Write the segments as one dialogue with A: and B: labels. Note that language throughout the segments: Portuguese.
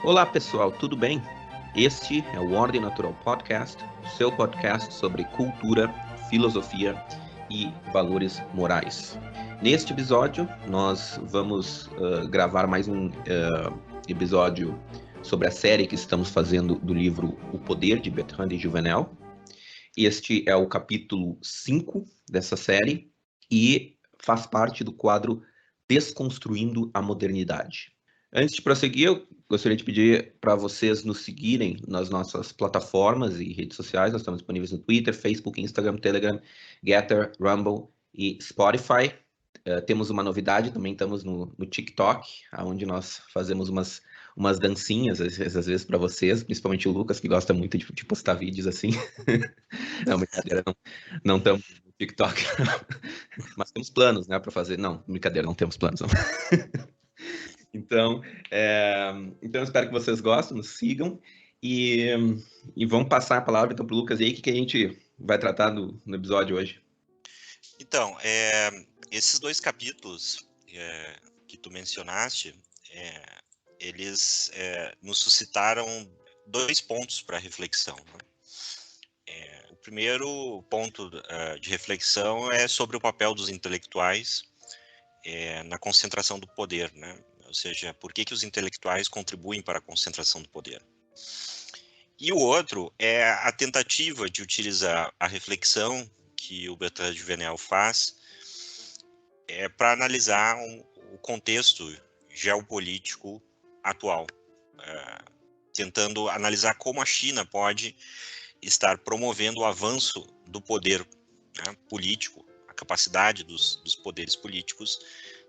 A: Olá pessoal, tudo bem? Este é o Ordem Natural Podcast, o seu podcast sobre cultura, filosofia e valores morais. Neste episódio, nós vamos gravar mais um episódio sobre a série que estamos fazendo do livro O Poder, de Bertrand de Juvenel. Este é o capítulo 5 dessa série e faz parte do quadro Desconstruindo a Modernidade. Antes de prosseguir, eu gostaria de pedir para vocês nos seguirem nas nossas plataformas e redes sociais. Nós estamos disponíveis no Twitter, Facebook, Instagram, Telegram, Getter, Rumble e Spotify. Temos uma novidade, também estamos no TikTok, onde nós fazemos umas dancinhas, às vezes para vocês, principalmente o Lucas, que gosta muito de postar vídeos assim. Não, brincadeira, não estamos no TikTok. Mas temos planos, né, para fazer. Não, brincadeira, não temos planos, não. Então, eu espero que vocês gostem, nos sigam e vamos passar a palavra então para o Lucas aí, que a gente vai tratar no episódio hoje.
B: Então, esses dois capítulos que tu mencionaste, eles nos suscitaram dois pontos para reflexão. Né? O primeiro ponto de reflexão é sobre o papel dos intelectuais na concentração do poder, né? Ou seja, por que os intelectuais contribuem para a concentração do poder. E o outro é a tentativa de utilizar a reflexão que o Bertrand de Juvenel faz para analisar o contexto geopolítico atual, tentando analisar como a China pode estar promovendo o avanço do poder, né, político, a capacidade dos poderes políticos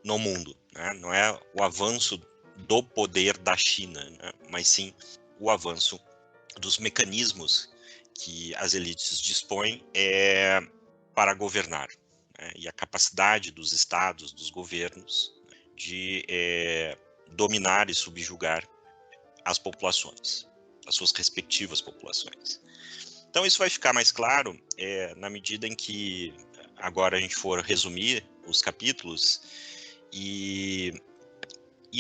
B: no mundo. Né? Não é o avanço do poder da China, né? Mas sim o avanço dos mecanismos que as elites dispõem para governar, né? E a capacidade dos estados, dos governos, de dominar e subjugar as populações, as suas respectivas populações. Então isso vai ficar mais claro na medida em que agora a gente for resumir os capítulos e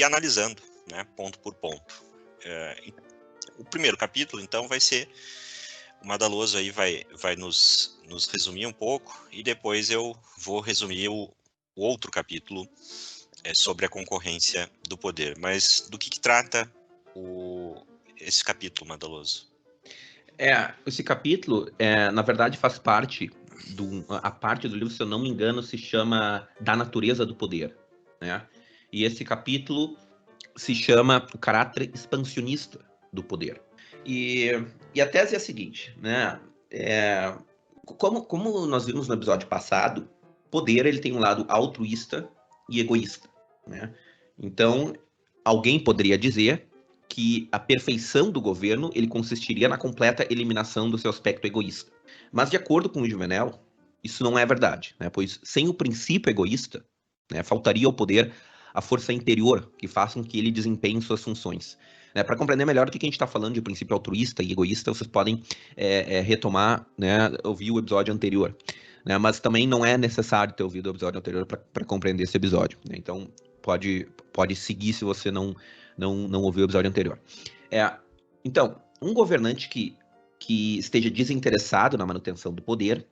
B: analisando, né, ponto por ponto. O primeiro capítulo, então, vai ser o Madaloso aí vai nos resumir um pouco e depois eu vou resumir o outro capítulo sobre a concorrência do poder. Mas do que trata esse capítulo, Madaloso?
A: Esse capítulo, na verdade, faz parte a parte do livro, se eu não me engano, se chama Da Natureza do Poder, né? E esse capítulo se chama O Caráter Expansionista do Poder. E a tese é a seguinte, né? Como nós vimos no episódio passado, poder ele tem um lado altruísta e egoísta, né? Então, alguém poderia dizer que a perfeição do governo ele consistiria na completa eliminação do seu aspecto egoísta. Mas, de acordo com o Juvenel, isso não é verdade, né? Pois sem o princípio egoísta, né, faltaria ao poder a força interior que faça com que ele desempenhe suas funções. Para compreender melhor do que a gente está falando de princípio altruísta e egoísta, vocês podem retomar, né, ouvir o episódio anterior. Né, mas também não é necessário ter ouvido o episódio anterior para compreender esse episódio. Né, então, pode seguir se você não ouviu o episódio anterior. Então, um governante que esteja desinteressado na manutenção do poder,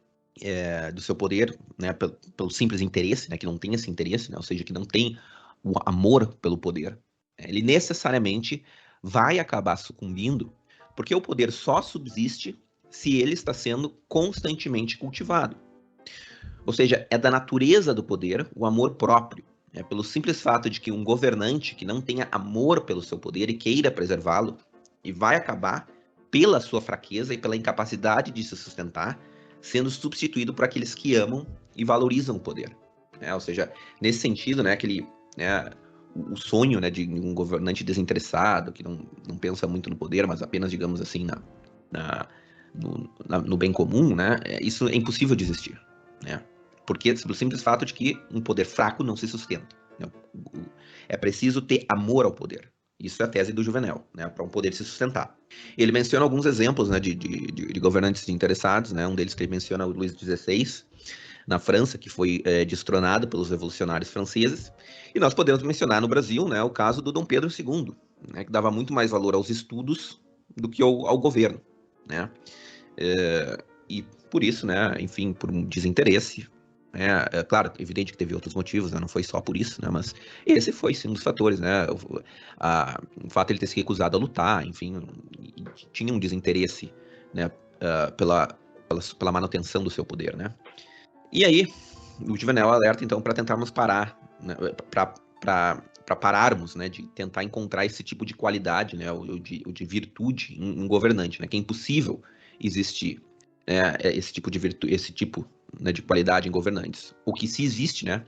A: do seu poder, né, pelo simples interesse, né, que não tem esse interesse, né, ou seja, que não tem o amor pelo poder, ele necessariamente vai acabar sucumbindo, porque o poder só subsiste se ele está sendo constantemente cultivado. Ou seja, é da natureza do poder o amor próprio. Pelo simples fato de que um governante que não tenha amor pelo seu poder e queira preservá-lo, e vai acabar, pela sua fraqueza e pela incapacidade de se sustentar, sendo substituído por aqueles que amam e valorizam o poder. Ou seja, nesse sentido, né, o sonho, né, de um governante desinteressado, que não pensa muito no poder, mas apenas, digamos assim, no bem comum, né, isso é impossível de existir. Né? Porque pelo simples fato de que um poder fraco não se sustenta. Né? É preciso ter amor ao poder. Isso é a tese do Juvenel, né, para um poder se sustentar. Ele menciona alguns exemplos, né, de governantes interessados, né, um deles que ele menciona é o Luís XVI, na França, que foi destronado pelos revolucionários franceses. E nós podemos mencionar no Brasil, né, o caso do Dom Pedro II, né, que dava muito mais valor aos estudos do que ao governo, né? E por isso, né, enfim, por um desinteresse, né, claro, evidente que teve outros motivos, né, não foi só por isso, né, mas esse foi, sim, um dos fatores, né, o fato de ele ter se recusado a lutar, enfim, tinha um desinteresse, né, pela manutenção do seu poder, né. E aí, o Juvenal alerta, então, para tentarmos parar, né, para pararmos, né, de tentar encontrar esse tipo de qualidade, né, o de virtude em um governante, né, que é impossível existir, né, esse tipo de virtude, esse tipo, né, de qualidade em governantes. O que se existe, né,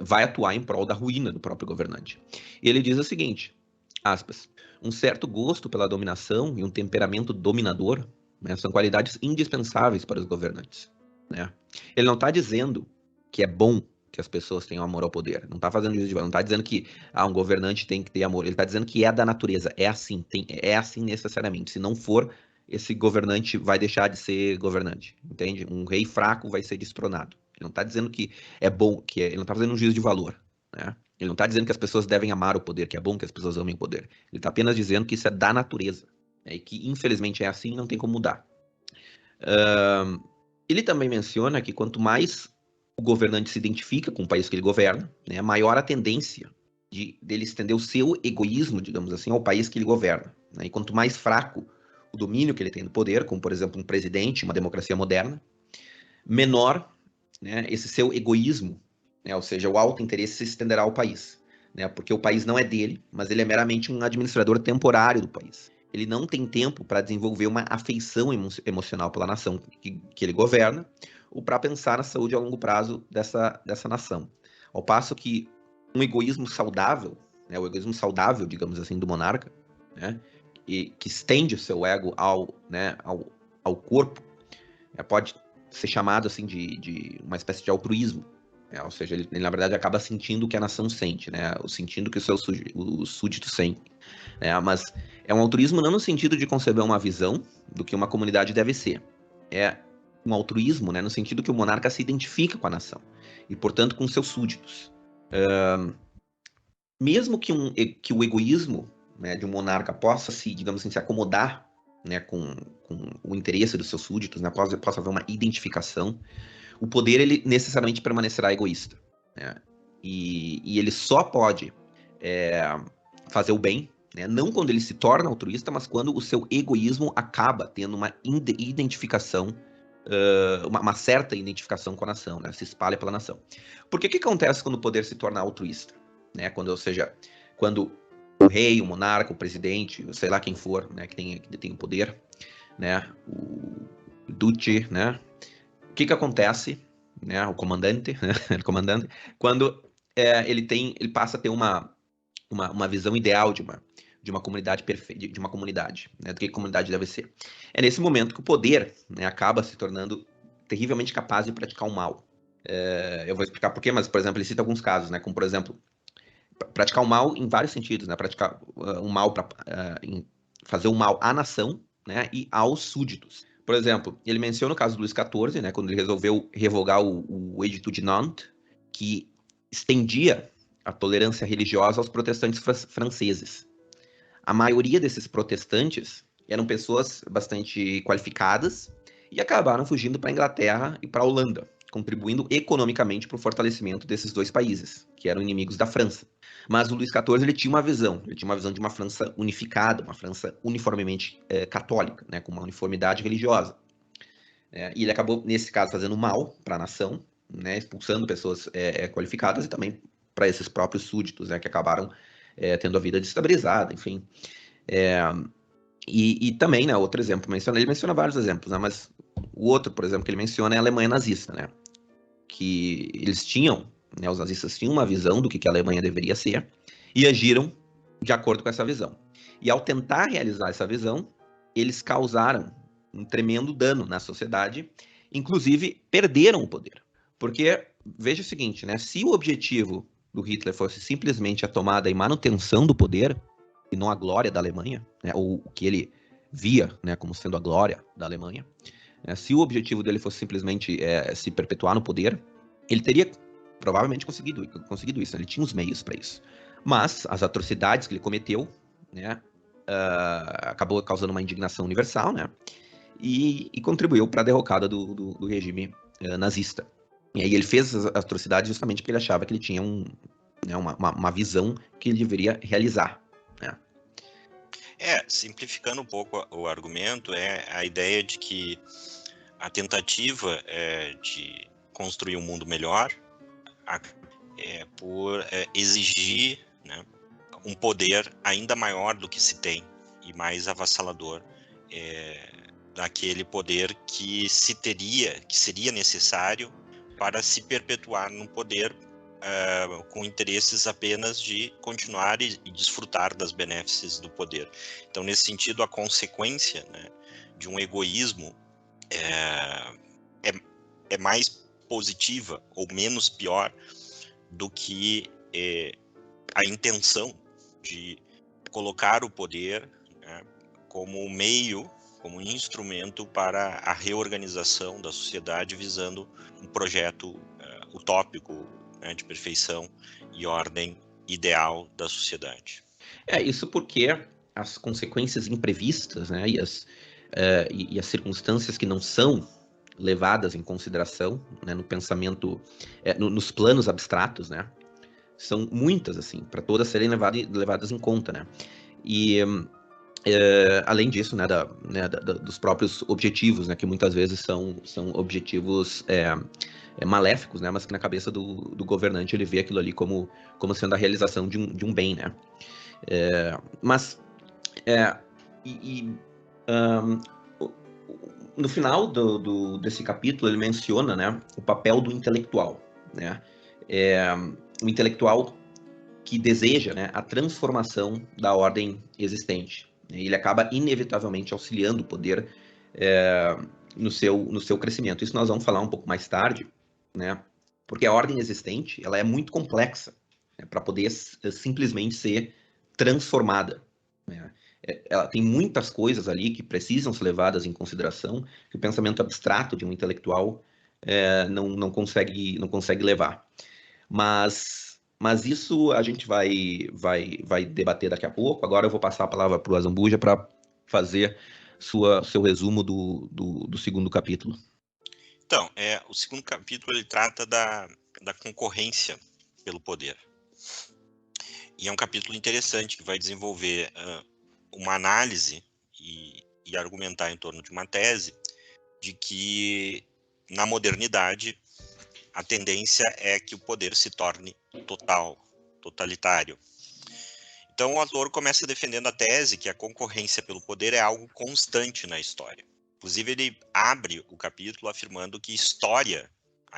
A: vai atuar em prol da ruína do próprio governante. E ele diz o seguinte, aspas, um certo gosto pela dominação e um temperamento dominador, né, são qualidades indispensáveis para os governantes, né. Ele não está dizendo que é bom que as pessoas tenham amor ao poder. Não está fazendo juízo de valor. Não está dizendo que um governante tem que ter amor. Ele está dizendo que é da natureza. É assim. É assim necessariamente. Se não for, esse governante vai deixar de ser governante. Entende? Um rei fraco vai ser destronado. Ele não está dizendo que é bom, ele não está fazendo um juízo de valor, né? Ele não está dizendo que as pessoas devem amar o poder, que é bom que as pessoas amem o poder. Ele está apenas dizendo que isso é da natureza, né? E que infelizmente é assim, não tem como mudar. Ele também menciona que quanto mais o governante se identifica com o país que ele governa, né, maior a tendência dele estender o seu egoísmo, digamos assim, ao país que ele governa, né? E quanto mais fraco o domínio que ele tem do poder, como por exemplo um presidente, uma democracia moderna, menor, né, esse seu egoísmo, né, ou seja, o alto interesse se estenderá ao país, né, porque o país não é dele, mas ele é meramente um administrador temporário do país. Ele não tem tempo para desenvolver uma afeição emocional pela nação que ele governa, ou para pensar na saúde a longo prazo dessa nação. Ao passo que um egoísmo saudável, né, o egoísmo saudável, digamos assim, do monarca, né, e que estende o seu ego ao corpo, pode ser chamado assim de uma espécie de altruísmo, né? Ou seja, ele na verdade acaba sentindo o que a nação sente, né? Sentindo o que os súditos sentem, né? Mas é um altruísmo não no sentido de conceber uma visão do que uma comunidade deve ser, é um altruísmo, né, no sentido que o monarca se identifica com a nação e, portanto, com seus súditos. Mesmo que o egoísmo, né, de um monarca possa digamos assim, se acomodar, né, com o interesse dos seus súditos, né, possa haver uma identificação, o poder ele necessariamente permanecerá egoísta, né? E ele só pode fazer o bem, né, não quando ele se torna altruísta, mas quando o seu egoísmo acaba tendo uma identificação, uma certa identificação com a nação, né, se espalha pela nação. Porque o que acontece quando o poder se torna altruísta? Né, quando o rei, o monarca, o presidente, sei lá quem for, né, que tem o poder, né, o duce, né, o que acontece, né, o comandante, né, quando ele passa a ter uma visão ideal de uma comunidade perfeita, de uma comunidade, né, do que a comunidade deve ser. É nesse momento que o poder, né, acaba se tornando terrivelmente capaz de praticar o mal. Eu vou explicar por quê, mas, por exemplo, ele cita alguns casos, né, como, por exemplo, praticar o mal em vários sentidos, né, praticar o mal para fazer o mal à nação, né, e aos súditos. Por exemplo, ele menciona o caso do Luís XIV, né, quando ele resolveu revogar o Edito de Nantes, que estendia a tolerância religiosa aos protestantes franceses. A maioria desses protestantes eram pessoas bastante qualificadas e acabaram fugindo para a Inglaterra e para a Holanda, contribuindo economicamente para o fortalecimento desses dois países, que eram inimigos da França. Mas o Luís XIV ele tinha uma visão de uma França unificada, uma França uniformemente católica, né, com uma uniformidade religiosa. E ele acabou, nesse caso, fazendo mal para a nação, né, expulsando pessoas qualificadas e também para esses próprios súditos, né, que acabaram tendo a vida desestabilizada, enfim. E também, né, outro exemplo, ele menciona vários exemplos, né, mas o outro, por exemplo, que ele menciona é a Alemanha nazista, né, que eles tinham, né, os nazistas tinham uma visão do que a Alemanha deveria ser e agiram de acordo com essa visão. E ao tentar realizar essa visão, eles causaram um tremendo dano na sociedade, inclusive perderam o poder. Porque, veja o seguinte, né, se o objetivo do Hitler fosse simplesmente a tomada e manutenção do poder, e não a glória da Alemanha, né, ou o que ele via, né, como sendo a glória da Alemanha, se o objetivo dele fosse simplesmente se perpetuar no poder, ele teria provavelmente conseguido isso, né? Ele tinha os meios para isso. Mas as atrocidades que ele cometeu, né, acabou causando uma indignação universal, né, e contribuiu para a derrocada do regime nazista. E aí ele fez as atrocidades justamente porque ele achava que ele tinha né, uma visão que ele deveria realizar, né.
B: Simplificando um pouco o argumento, é a ideia de que a tentativa de construir um mundo melhor por exigir, né, um poder ainda maior do que se tem e mais avassalador daquele poder que seria necessário para se perpetuar no poder com interesses apenas de continuar e desfrutar das benéfices do poder. Então, nesse sentido, a consequência, né, de um egoísmo é mais positiva ou menos pior do que a intenção de colocar o poder, né, como meio, como instrumento para a reorganização da sociedade visando um projeto utópico, né, de perfeição e ordem ideal da sociedade.
A: Isso porque as consequências imprevistas, né, e as circunstâncias que não são levadas em consideração, né, no pensamento, nos planos abstratos, né, são muitas, assim, para todas serem levadas em conta, né. E além disso, né, dos próprios objetivos, né, que muitas vezes são objetivos maléficos, né, mas que na cabeça do governante ele vê aquilo ali como sendo a realização de um bem, né. Mas no final desse capítulo ele menciona, né, o papel do intelectual, né, o intelectual que deseja, né, a transformação da ordem existente. Ele acaba inevitavelmente auxiliando o poder no seu crescimento. Isso nós vamos falar um pouco mais tarde, né, porque a ordem existente ela é muito complexa, né, para poder simplesmente ser transformada, né. Ela tem muitas coisas ali que precisam ser levadas em consideração que o pensamento abstrato de um intelectual não consegue levar. Mas isso a gente vai debater daqui a pouco. Agora eu vou passar a palavra para o Azambuja para fazer seu resumo do segundo capítulo.
B: Então, o segundo capítulo ele trata da concorrência pelo poder. E é um capítulo interessante que vai desenvolver uma análise e argumentar em torno de uma tese de que na modernidade a tendência é que o poder se torne totalitário. Então o autor começa defendendo a tese que a concorrência pelo poder é algo constante na história. Inclusive ele abre o capítulo afirmando que a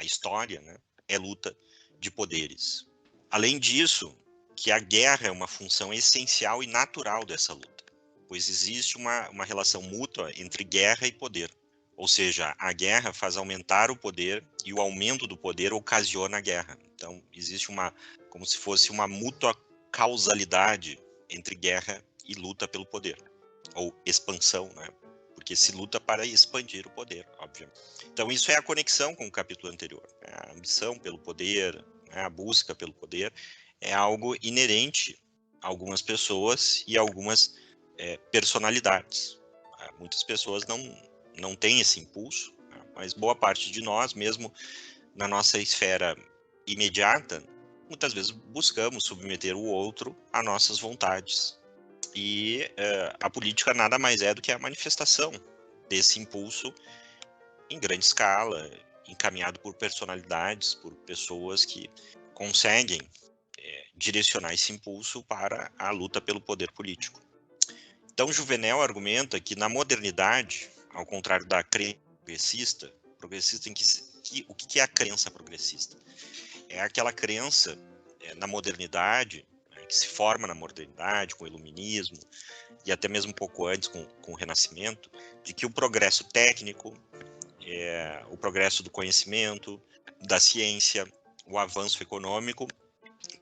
B: história, né, é luta de poderes. Além disso, que a guerra é uma função essencial e natural dessa luta, pois existe uma relação mútua entre guerra e poder. Ou seja, a guerra faz aumentar o poder e o aumento do poder ocasiona a guerra. Então, existe como se fosse uma mútua causalidade entre guerra e luta pelo poder, ou expansão, né? Porque se luta para expandir o poder, obviamente. Então, isso é a conexão com o capítulo anterior. A ambição pelo poder, né? A busca pelo poder é algo inerente a algumas pessoas e a algumas personalidades. Muitas pessoas não têm esse impulso, né? Mas boa parte de nós, mesmo na nossa esfera imediata, muitas vezes buscamos submeter o outro a nossas vontades. E a política nada mais é do que a manifestação desse impulso em grande escala, encaminhado por personalidades, por pessoas que conseguem direcionar esse impulso para a luta pelo poder político. Então, Juvenal argumenta que na modernidade, ao contrário da crença progressista o que é a crença progressista? É aquela crença na modernidade, né, que se forma na modernidade, com o iluminismo, e até mesmo um pouco antes com o Renascimento, de que o progresso técnico, o progresso do conhecimento, da ciência, o avanço econômico,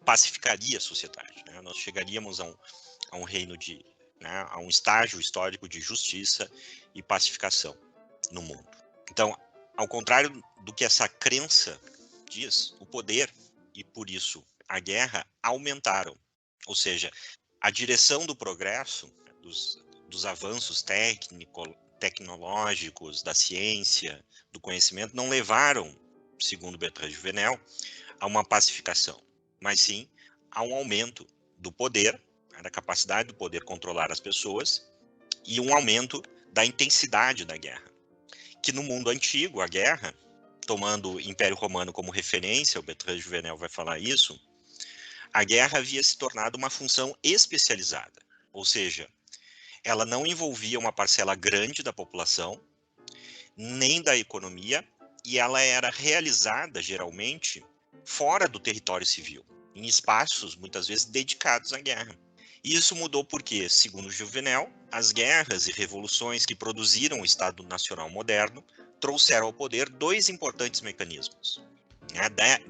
B: pacificaria a sociedade, né? Nós chegaríamos a um reino né, a um estágio histórico de justiça e pacificação no mundo. Então, ao contrário do que essa crença diz, o poder e por isso a guerra aumentaram. Ou seja, a direção do progresso, dos avanços tecnológicos, da ciência, do conhecimento, não levaram, segundo Bertrand Juvenel, a uma pacificação, mas sim a um aumento do poder, da capacidade do poder controlar as pessoas, e um aumento da intensidade da guerra. Que no mundo antigo, a guerra, tomando o Império Romano como referência, o Bertrand Juvenel vai falar isso, a guerra havia se tornado uma função especializada, ou seja, ela não envolvia uma parcela grande da população, nem da economia, e ela era realizada, geralmente, fora do território civil, em espaços, muitas vezes, dedicados à guerra. E isso mudou porque, segundo Juvenel, as guerras e revoluções que produziram o Estado Nacional moderno trouxeram ao poder dois importantes mecanismos.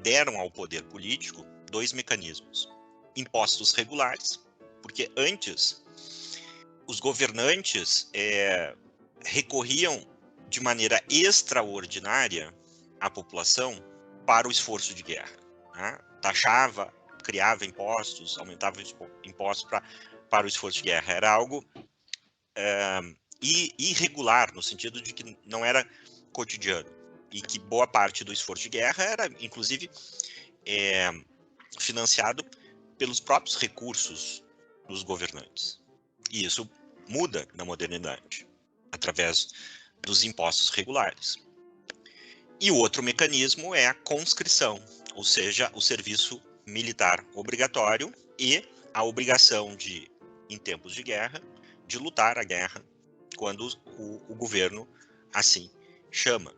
B: Deram ao poder político dois mecanismos. Impostos regulares, porque antes os governantes recorriam de maneira extraordinária à população para o esforço de guerra. Taxava, criava impostos, aumentava impostos para o esforço de guerra. Era algo irregular, no sentido de que não era cotidiano. E que boa parte do esforço de guerra era, inclusive, financiado pelos próprios recursos dos governantes. E isso muda na modernidade, através dos impostos regulares. E o outro mecanismo é a conscrição, ou seja, o serviço militar obrigatório e a obrigação de, em tempos de guerra, de lutar a guerra quando o governo assim chama.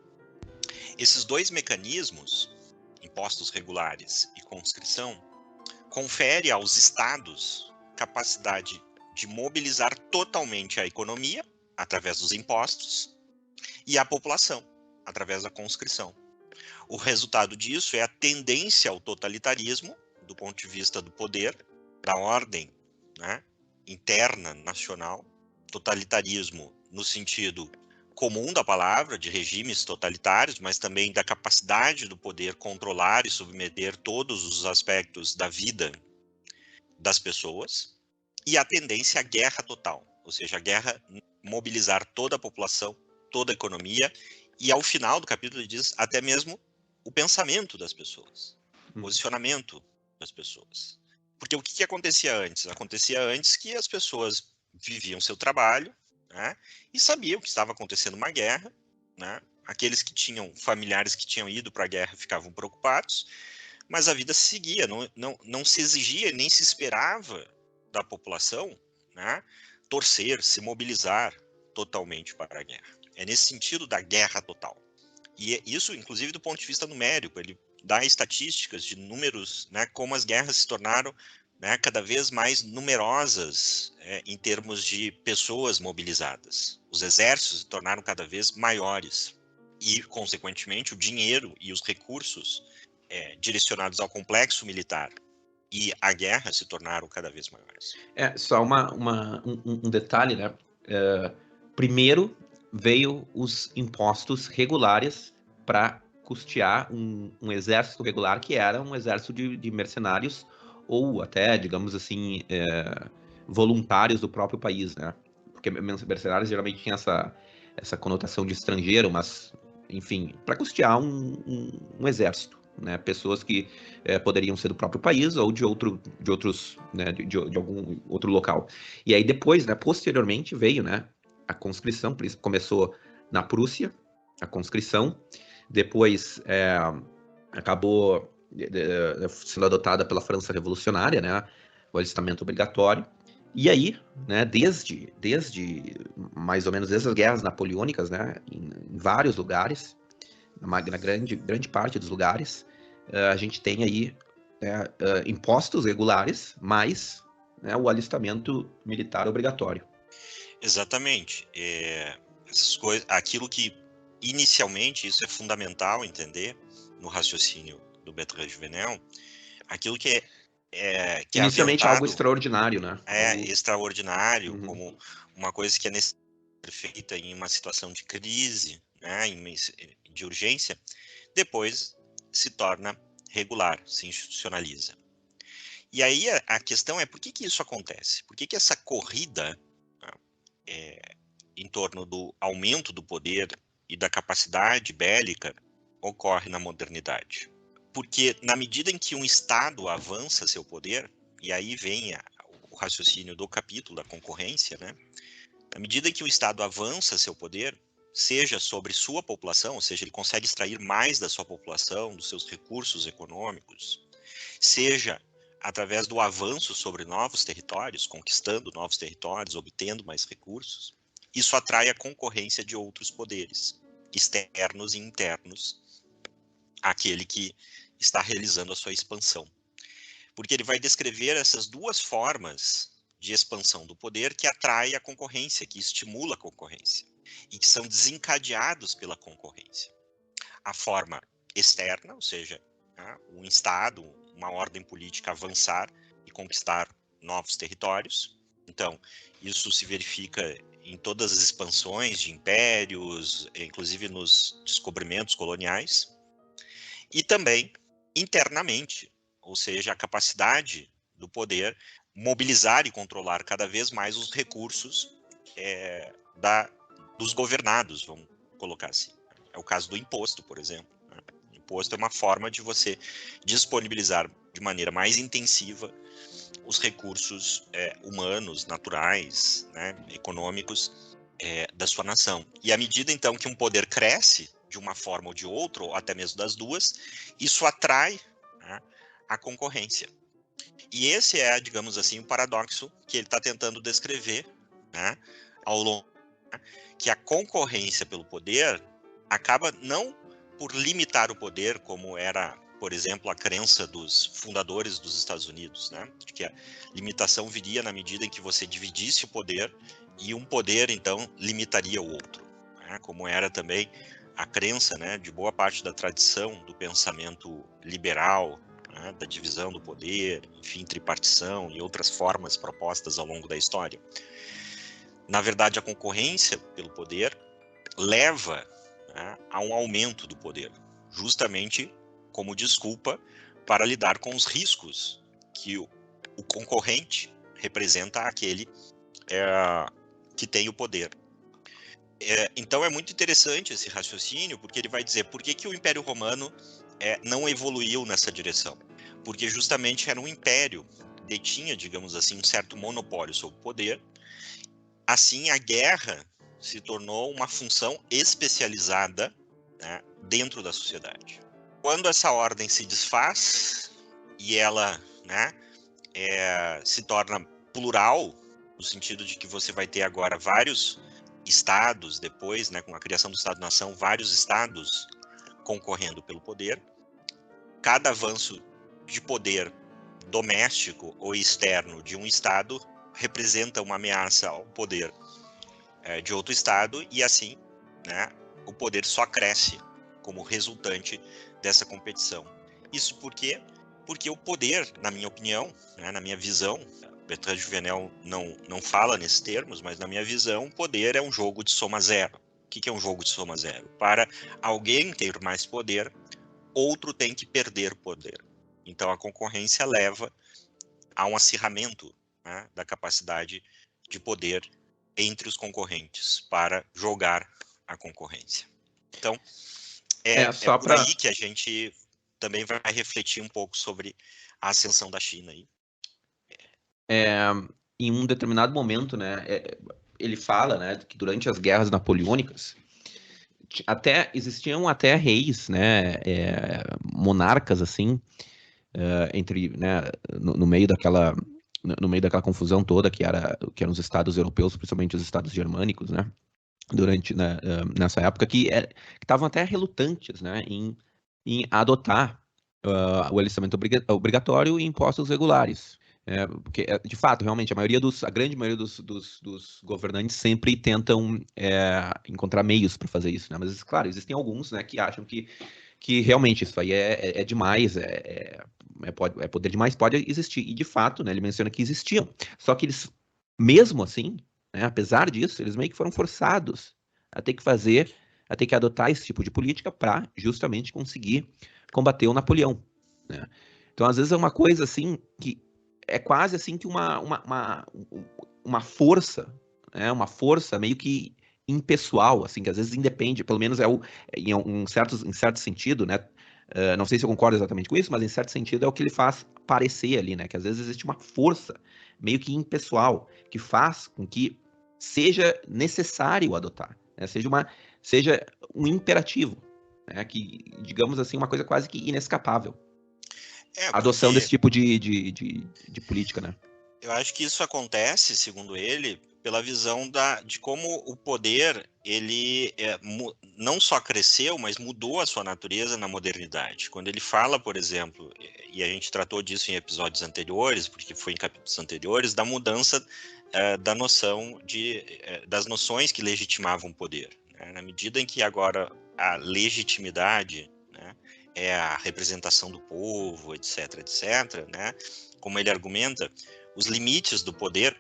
B: Esses dois mecanismos, impostos regulares e conscrição, confere aos estados capacidade de mobilizar totalmente a economia, através dos impostos, e a população, através da conscrição. O resultado disso é a tendência ao totalitarismo, do ponto de vista do poder, da ordem, interna, nacional, totalitarismo no sentido comum da palavra, de regimes totalitários, mas também da capacidade do poder controlar e submeter todos os aspectos da vida das pessoas, e a tendência à guerra total, ou seja, a guerra mobilizar toda a população, toda a economia, e ao final do capítulo ele diz até mesmo o pensamento das pessoas, o posicionamento das pessoas. Porque o que acontecia antes? Acontecia antes que as pessoas viviam seu trabalho, e sabiam que estava acontecendo uma guerra, Aqueles que tinham familiares que tinham ido para a guerra ficavam preocupados, mas a vida seguia, não se exigia nem se esperava da população torcer, se mobilizar totalmente para a guerra. É nesse sentido da guerra total. E isso, inclusive, do ponto de vista numérico, ele dá estatísticas de números, como as guerras se tornaram cada vez mais numerosas em termos de pessoas mobilizadas. Os exércitos se tornaram cada vez maiores e, consequentemente, o dinheiro e os recursos direcionados ao complexo militar e à guerra se tornaram cada vez maiores.
A: Só um detalhe, primeiro veio os impostos regulares para custear um exército regular que era um exército de mercenários ou até, digamos assim, voluntários do próprio país, Porque mercenários geralmente tinham essa conotação de estrangeiro, mas, enfim, para custear um exército, pessoas que poderiam ser do próprio país ou de algum outro local. E aí depois, posteriormente, veio, a conscrição. Por isso começou na Prússia, a conscrição, depois acabou sendo adotada pela França Revolucionária, o alistamento obrigatório. E aí, desde mais ou menos desde as guerras napoleônicas, em vários lugares, na grande parte dos lugares, a gente tem aí impostos regulares, mais o alistamento militar obrigatório.
B: Exatamente. Essas coisas, aquilo que inicialmente, isso é fundamental entender no raciocínio do Bertrand Juvenel, aquilo que é
A: inicialmente algo extraordinário,
B: extraordinário, como uma coisa que é necessária ser feita em uma situação de crise, de urgência, depois se torna regular, se institucionaliza. E aí a questão é por que isso acontece? Por que essa corrida em torno do aumento do poder e da capacidade bélica ocorre na modernidade? Porque na medida em que um Estado avança seu poder, e aí vem o raciocínio do capítulo da concorrência, né? Na medida em que o Estado avança seu poder, seja sobre sua população, ou seja, ele consegue extrair mais da sua população, dos seus recursos econômicos, seja através do avanço sobre novos territórios, conquistando novos territórios, obtendo mais recursos, isso atrai a concorrência de outros poderes, externos e internos, àquele que está realizando a sua expansão. Porque ele vai descrever essas duas formas de expansão do poder que atrai a concorrência, que estimula a concorrência, e que são desencadeados pela concorrência. A forma externa, ou seja, um Estado, uma ordem política avançar e conquistar novos territórios. Então, isso se verifica em todas as expansões de impérios, inclusive nos descobrimentos coloniais. E também internamente, ou seja, a capacidade do poder mobilizar e controlar cada vez mais os recursos dos governados, vamos colocar assim. É o caso do imposto, por exemplo. O imposto é uma forma de você disponibilizar de maneira mais intensiva os recursos humanos, naturais, né, econômicos da sua nação. E à medida, então, que um poder cresce de uma forma ou de outra, ou até mesmo das duas, isso atrai, né, a concorrência. E esse é, digamos assim, o paradoxo que ele está tentando descrever, né, ao longo, né, que a concorrência pelo poder acaba não por limitar o poder, como era, por exemplo, a crença dos fundadores dos Estados Unidos, né, de que a limitação viria na medida em que você dividisse o poder e um poder, então, limitaria o outro, né, como era também a crença, né, de boa parte da tradição do pensamento liberal, né, da divisão do poder, enfim, tripartição e outras formas propostas ao longo da história. Na verdade, a concorrência pelo poder leva, né, a um aumento do poder, justamente como desculpa para lidar com os riscos que o concorrente representa aquele que tem o poder. Então é muito interessante esse raciocínio, porque ele vai dizer por que o Império Romano não evoluiu nessa direção. Porque justamente era um império, detinha, digamos assim, um certo monopólio sobre o poder. Assim, a guerra se tornou uma função especializada, né, dentro da sociedade. Quando essa ordem se desfaz e ela, né, se torna plural, no sentido de que você vai ter agora vários estados depois, né, com a criação do Estado-nação, vários estados concorrendo pelo poder. Cada avanço de poder doméstico ou externo de um estado representa uma ameaça ao poder de outro estado e assim, né, o poder só cresce como resultante dessa competição. Isso por quê? Porque o poder, na minha opinião, né, na minha visão, Bertrand Juvenel não fala nesses termos, mas na minha visão, o poder é um jogo de soma zero. O que é um jogo de soma zero? Para alguém ter mais poder, outro tem que perder poder. Então a concorrência leva a um acirramento, né, da capacidade de poder entre os concorrentes para jogar a concorrência. Então, é por aí que a gente também vai refletir um pouco sobre a ascensão da China aí.
A: Em um determinado momento, né, ele fala, né, que durante as guerras napoleônicas existiam até reis, né, monarcas assim, entre, né, no meio daquela confusão toda que eram os estados europeus, principalmente os estados germânicos, né, durante, né, nessa época que estavam até relutantes, né, em adotar o alistamento obrigatório e impostos regulares. Porque, de fato, realmente, a grande maioria dos governantes sempre tentam encontrar meios para fazer isso, né? Mas, claro, existem alguns, né, que acham que realmente isso aí é demais, poder demais, pode existir. E, de fato, né, ele menciona que existiam. Só que eles, mesmo assim, né, apesar disso, eles meio que foram forçados a ter que adotar esse tipo de política para justamente conseguir combater o Napoleão, né? Então, às vezes é uma coisa assim que é quase assim que uma força, né? Uma força meio que impessoal, assim, que às vezes independe, pelo menos em certo sentido, né? Não sei se eu concordo exatamente com isso, mas em certo sentido é o que ele faz parecer ali, né? Que às vezes existe uma força meio que impessoal que faz com que seja necessário adotar, né? Seja um imperativo, né? Que, digamos assim, uma coisa quase que inescapável. A adoção desse
B: Porque
A: tipo de política, né?
B: eu acho que isso acontece, segundo ele, pela visão de como o poder, ele não só cresceu, mas mudou a sua natureza na modernidade. Quando ele fala, por exemplo, e a gente tratou disso em episódios anteriores, porque foi em capítulos anteriores, da mudança da noção das noções que legitimavam o poder. Né? Na medida em que agora a legitimidade, né, é a representação do povo, etc., etc., né, como ele argumenta, os limites do poder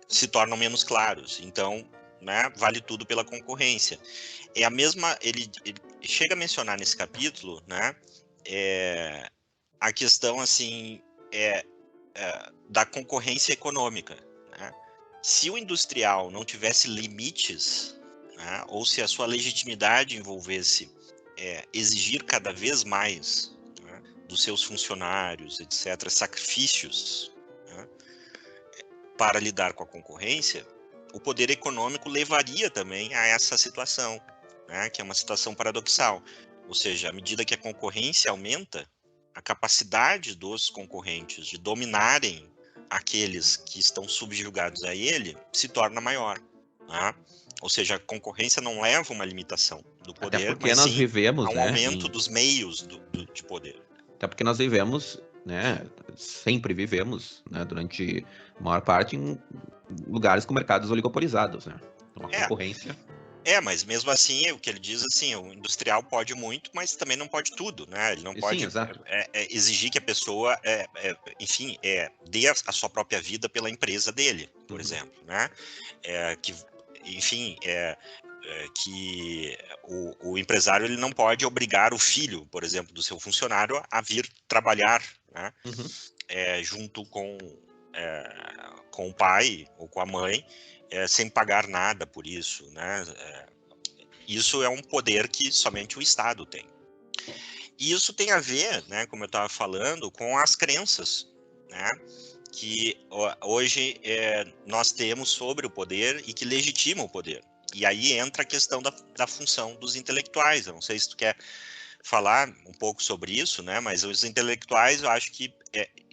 B: se tornam menos claros. Então, né, vale tudo pela concorrência. É a mesma. Ele chega a mencionar nesse capítulo, né, a questão assim da concorrência econômica. Né? Se o industrial não tivesse limites, né, ou se a sua legitimidade envolvesse exigir cada vez mais, né, dos seus funcionários, etc., sacrifícios, né, para lidar com a concorrência, o poder econômico levaria também a essa situação, né, que é uma situação paradoxal. Ou seja, à medida que a concorrência aumenta, a capacidade dos concorrentes de dominarem aqueles que estão subjugados a ele se torna maior. Né? Ou seja, a concorrência não leva a uma limitação do
A: Até
B: poder,
A: porque
B: mas
A: nós
B: sim a
A: vivemos,
B: um
A: né?
B: aumento dos meios de poder.
A: Até porque nós vivemos, né? Sempre vivemos, né? Durante a maior parte em lugares com mercados oligopolizados, né? Então a concorrência.
B: Mas mesmo assim, o que ele diz assim, o industrial pode muito, mas também não pode tudo, né? Ele não
A: Sim,
B: pode
A: exato.
B: exigir que a pessoa, enfim, dê a sua própria vida pela empresa dele, por exemplo, né? Enfim, que o empresário ele não pode obrigar o filho, por exemplo, do seu funcionário a vir trabalhar, né? Junto com o pai ou com a mãe, sem pagar nada por isso, né? Isso é um poder que somente o Estado tem. E isso tem a ver, né, como eu estava falando, com as crenças, né, que hoje nós temos sobre o poder e que legitimam o poder. E aí entra a questão da função dos intelectuais. Eu não sei se tu quer falar um pouco sobre isso, né? Mas os intelectuais, eu acho que,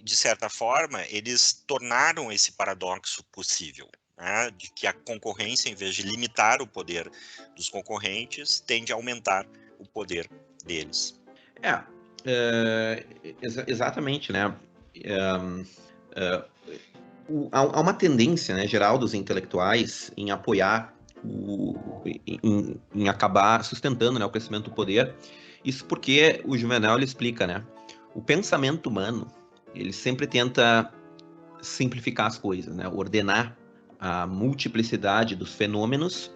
B: de certa forma, eles tornaram esse paradoxo possível, né? De que a concorrência, em vez de limitar o poder dos concorrentes, tende a aumentar o poder deles.
A: Exatamente, né? Há uma tendência, né, geral dos intelectuais em apoiar em acabar sustentando, né, o crescimento do poder. Isso porque o Juvenal ele explica, né? O pensamento humano ele sempre tenta simplificar as coisas, né? Ordenar a multiplicidade dos fenômenos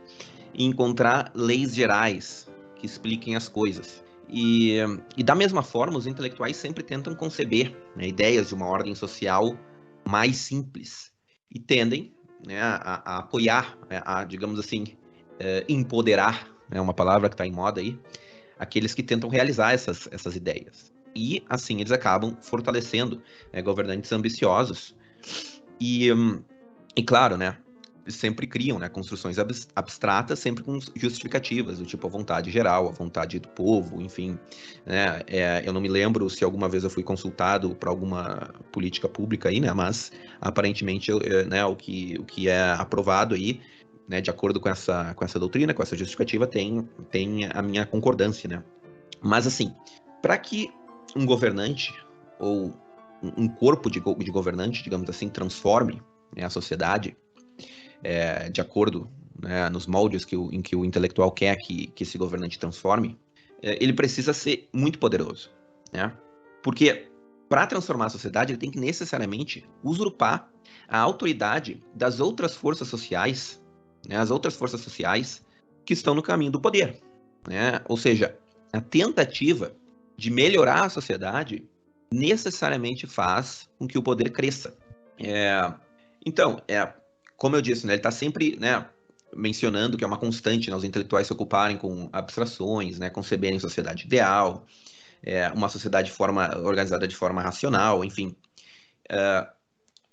A: e encontrar leis gerais que expliquem as coisas. E da mesma forma, os intelectuais sempre tentam conceber, né, ideias de uma ordem social mais simples e tendem, né, a apoiar, digamos assim, empoderar, é uma palavra que está em moda aí, aqueles que tentam realizar essas ideias. E assim eles acabam fortalecendo, né, governantes ambiciosos e claro, né, sempre criam, né, construções abstratas, sempre com justificativas, do tipo a vontade geral, a vontade do povo, enfim. Né, eu não me lembro se alguma vez eu fui consultado para alguma política pública aí, né, mas aparentemente né, o que é aprovado aí, né, de acordo com essa doutrina, com essa justificativa, tem a minha concordância, né. Mas assim, para que um governante ou um corpo de governante, digamos assim, transforme, né, a sociedade de acordo, né, nos moldes em que o intelectual quer que esse governante transforme, ele precisa ser muito poderoso, né? Porque para transformar a sociedade, ele tem que necessariamente usurpar a autoridade das outras forças sociais, né, as outras forças sociais que estão no caminho do poder, né? Ou seja, a tentativa de melhorar a sociedade necessariamente faz com que o poder cresça. Então, como eu disse, né, ele está sempre, né, mencionando que é uma constante, né, os intelectuais se ocuparem com abstrações, né, conceberem sociedade ideal, uma sociedade organizada de forma racional, enfim.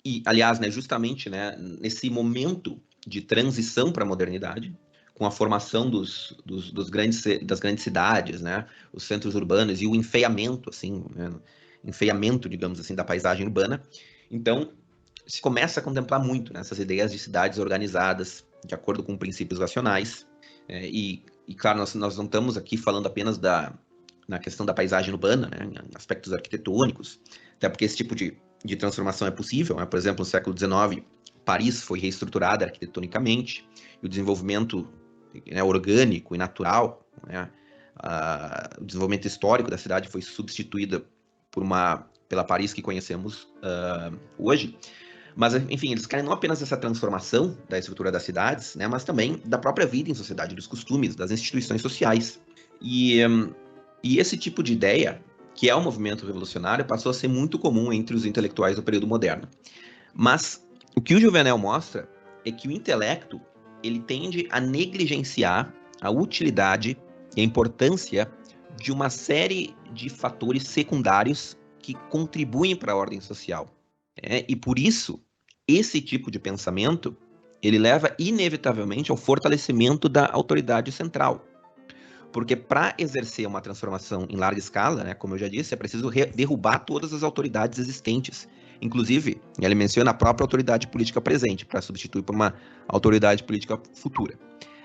A: E, aliás, né, justamente, né, nesse momento de transição para a modernidade, com a formação das grandes cidades, né, os centros urbanos e o enfeiamento, assim, né, digamos assim, da paisagem urbana, então se começa a contemplar muito, né, essas ideias de cidades organizadas de acordo com princípios racionais, e claro, nós não estamos aqui falando apenas na questão da paisagem urbana, né, em aspectos arquitetônicos, até porque esse tipo de transformação é possível, né? Por exemplo, no século XIX, Paris foi reestruturada arquitetonicamente, e o desenvolvimento, né, orgânico e natural, né, o desenvolvimento histórico da cidade foi substituída pela Paris que conhecemos hoje. Mas, enfim, eles querem não apenas essa transformação da estrutura das cidades, né, mas também da própria vida em sociedade, dos costumes, das instituições sociais. E esse tipo de ideia, que é um movimento revolucionário, passou a ser muito comum entre os intelectuais do período moderno. Mas o que o Jouvenel mostra é que o intelecto ele tende a negligenciar a utilidade e a importância de uma série de fatores secundários que contribuem para a ordem social. E por isso, esse tipo de pensamento ele leva inevitavelmente ao fortalecimento da autoridade central. Porque para exercer uma transformação em larga escala, né, como eu já disse, é preciso derrubar todas as autoridades existentes. Inclusive, ele menciona a própria autoridade política presente, para substituir por uma autoridade política futura.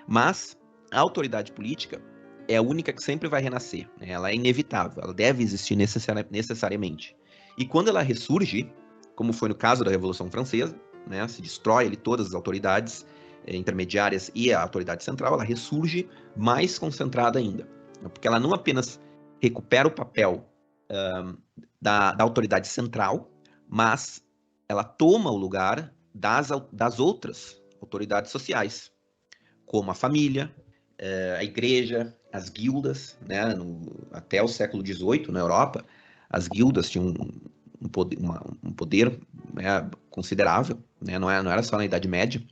A: Mas a autoridade política é a única que sempre vai renascer. Né? Ela é inevitável, ela deve existir necessariamente. E quando ela ressurge, como foi no caso da Revolução Francesa, né, se destrói ali todas as autoridades intermediárias e a autoridade central, ela ressurge mais concentrada ainda. Porque ela não apenas recupera o papel da autoridade central, mas ela toma o lugar das outras autoridades sociais, como a família, a igreja, as guildas, né? Até o século XVIII, na Europa, as guildas tinham um poder né, considerável, né? Não era só na Idade Média,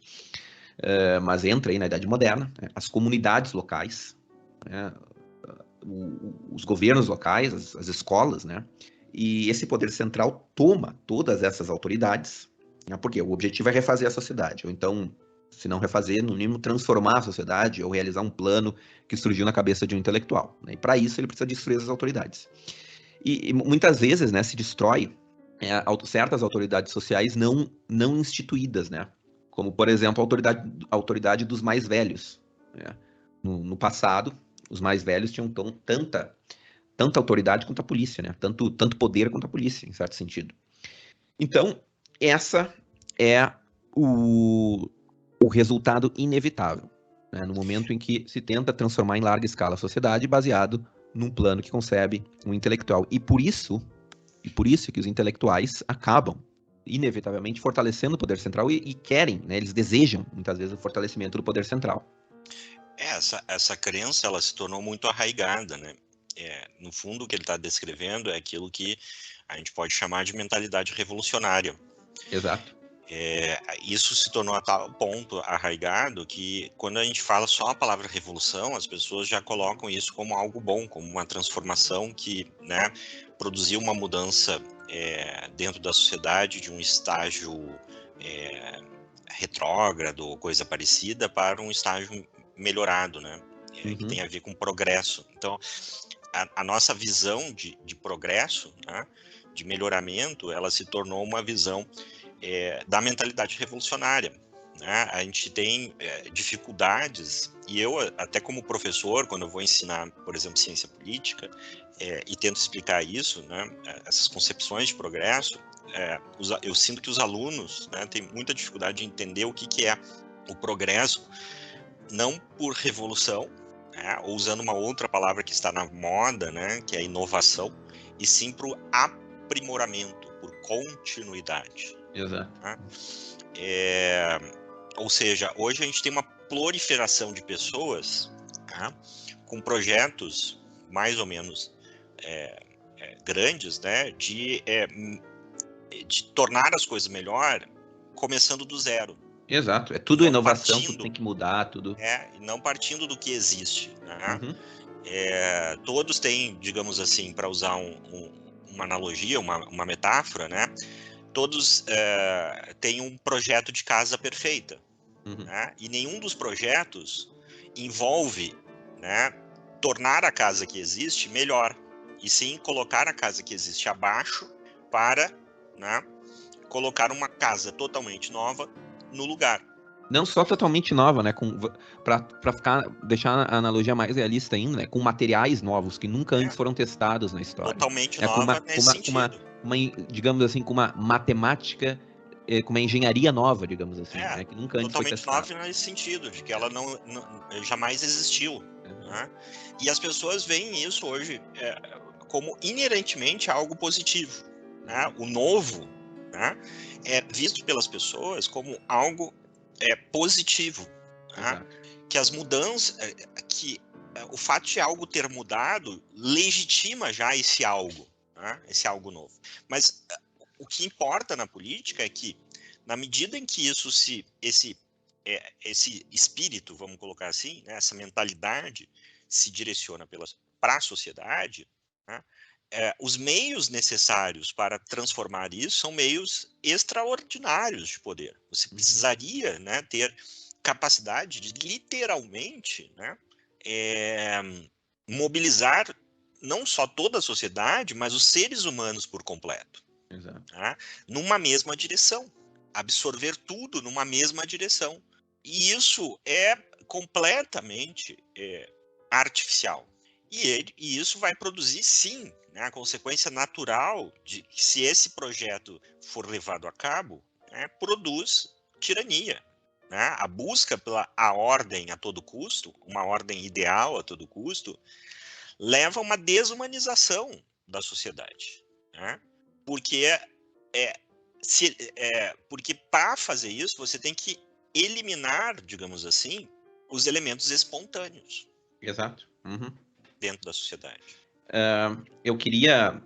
A: mas entra aí na Idade Moderna, né? As comunidades locais, né? Os governos locais, as escolas, né? E esse poder central toma todas essas autoridades, né? Porque o objetivo é refazer a sociedade, ou então, se não refazer, no mínimo transformar a sociedade ou realizar um plano que surgiu na cabeça de um intelectual. Né? E para isso ele precisa destruir as autoridades. E muitas vezes, né, se destrói certas autoridades sociais não instituídas, né? Como, por exemplo, a autoridade dos mais velhos. Né? No passado, os mais velhos tinham tanta autoridade quanto a polícia, né? Tanto poder quanto a polícia, em certo sentido. Então, essa é o resultado inevitável, né? No momento em que se tenta transformar em larga escala a sociedade baseado num plano que concebe um intelectual. E por isso que os intelectuais acabam inevitavelmente fortalecendo o poder central e querem, né? Eles desejam muitas vezes o fortalecimento do poder central.
B: Essa crença ela se tornou muito arraigada, né? No fundo, o que ele está descrevendo é aquilo que a gente pode chamar de mentalidade revolucionária.
A: Exato.
B: Isso se tornou a tal ponto arraigado que quando a gente fala só a palavra revolução, as pessoas já colocam isso como algo bom, como uma transformação que, né, produziu uma mudança dentro da sociedade de um estágio retrógrado ou coisa parecida para um estágio melhorado, né? Que tem a ver com progresso. Então, a nossa visão de progresso, né, de melhoramento, ela se tornou uma visão da mentalidade revolucionária. Né? A gente tem dificuldades, e eu, até como professor, quando eu vou ensinar, por exemplo, ciência política, e tento explicar isso, né, essas concepções de progresso, eu sinto que os alunos, né, têm muita dificuldade de entender o que é o progresso, não por revolução, né, ou usando uma outra palavra que está na moda, né, que é inovação, e sim para o aprimoramento, por continuidade.
A: Exato.
B: Né? Ou seja, hoje a gente tem uma proliferação de pessoas, tá, com projetos mais ou menos grandes, né, de tornar as coisas melhor, começando do zero.
A: Exato, é tudo inovação, tudo tem que mudar, tudo.
B: E não partindo do que existe, né?
A: Uhum.
B: Todos têm, digamos assim, para usar uma analogia, uma metáfora, né? Todos têm um projeto de casa perfeita, né? E nenhum dos projetos envolve, né, tornar a casa que existe melhor, e sim colocar a casa que existe abaixo para, né, colocar uma casa totalmente nova no lugar.
A: Não só totalmente nova, né? Para deixar a analogia mais realista ainda, né? Com materiais novos que nunca antes foram testados na história.
B: Totalmente nova nesse sentido.
A: Digamos assim, com uma matemática, com uma engenharia nova, digamos assim, né? Que nunca antes foi testada.
B: Totalmente nova nesse sentido, de que ela não jamais existiu. Né? E as pessoas veem isso hoje como inerentemente algo positivo. Né? O novo, né, é visto pelas pessoas como algo positivo. Né? Que as mudanças, o fato de algo ter mudado legitima já esse algo, né? Esse algo novo. Mas o que importa na política é que, na medida em que esse espírito, vamos colocar assim, né, essa mentalidade se direciona para a sociedade, né, os meios necessários para transformar isso são meios extraordinários de poder. Você precisaria, né, ter capacidade de literalmente, né, mobilizar não só toda a sociedade, mas os seres humanos por completo.
A: Exato.
B: Né, numa mesma direção. Absorver tudo numa mesma direção. E isso é completamente artificial. E isso vai produzir, sim, né, a consequência natural de que, se esse projeto for levado a cabo, né, produz tirania. Né? A busca pela ordem a todo custo, uma ordem ideal a todo custo, leva a uma desumanização da sociedade. Né? Porque porque para fazer isso, você tem que eliminar, digamos assim, os elementos espontâneos.
A: Exato. Uhum.
B: Dentro da sociedade.
A: Eu queria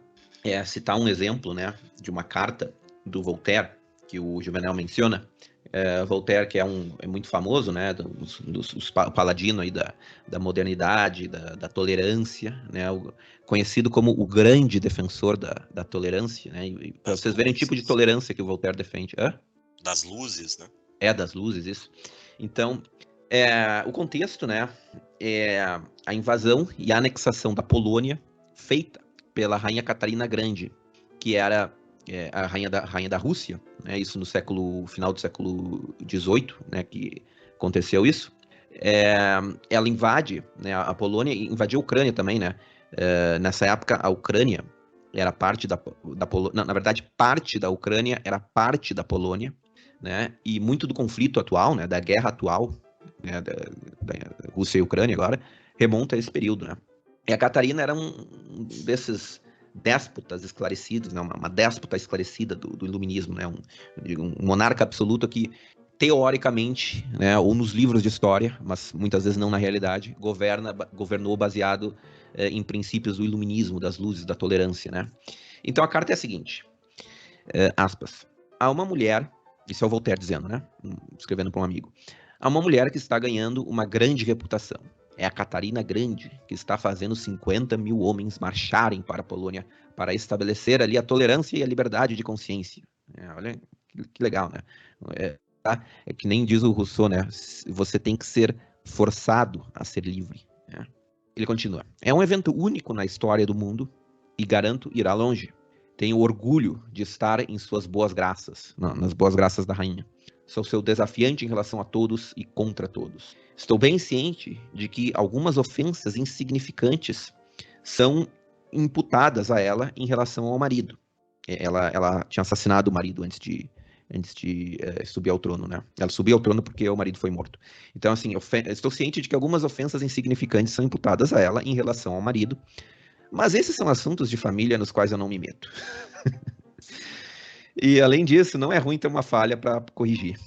A: citar um exemplo, né, de uma carta do Voltaire, que o Juvenal menciona. Voltaire, que é muito famoso, né, dos paladino aí da modernidade, da tolerância, né, conhecido como o grande defensor da tolerância, né, para vocês verem o tipo de tolerância que o Voltaire defende.
B: Das luzes, né?
A: Das luzes, isso. Então, o contexto, né, é a invasão e a anexação da Polônia feita pela rainha Catarina Grande, que era a rainha da Rússia, né, isso no final do século XVIII, né, que aconteceu isso. Ela invade, né, a Polônia, e invadiu a Ucrânia também, né. Nessa época, a Ucrânia era parte da Polônia. Na verdade, parte da Ucrânia era parte da Polônia, né, e muito do conflito atual, né, da guerra atual, né, da Rússia e Ucrânia agora, remonta a esse período, né. E a Catarina era um desses déspotas esclarecidos, né, uma déspota esclarecida do iluminismo, né, um monarca absoluto que, teoricamente, né, ou nos livros de história, mas muitas vezes não na realidade, governou baseado em princípios do iluminismo, das luzes, da tolerância, né. Então a carta é a seguinte, aspas, há uma mulher, isso é o Voltaire dizendo, né, escrevendo para um amigo, há uma mulher que está ganhando uma grande reputação. É a Catarina Grande, que está fazendo 50 mil homens marcharem para a Polônia para estabelecer ali a tolerância e a liberdade de consciência. Olha que legal, né? É que nem diz o Rousseau, né? Você tem que ser forçado a ser livre. Né? Ele continua. É um evento único na história do mundo e, garanto, irá longe. Tenho orgulho de estar em suas boas graças, nas boas graças da rainha. Sou seu desafiante em relação a todos e contra todos. Estou bem ciente de que algumas ofensas insignificantes são imputadas a ela em relação ao marido. Ela tinha assassinado o marido antes de subir ao trono, né? Ela subiu ao trono porque o marido foi morto. Então, assim, estou ciente de que algumas ofensas insignificantes são imputadas a ela em relação ao marido, mas esses são assuntos de família nos quais eu não me meto. E, além disso, não é ruim ter uma falha para corrigir.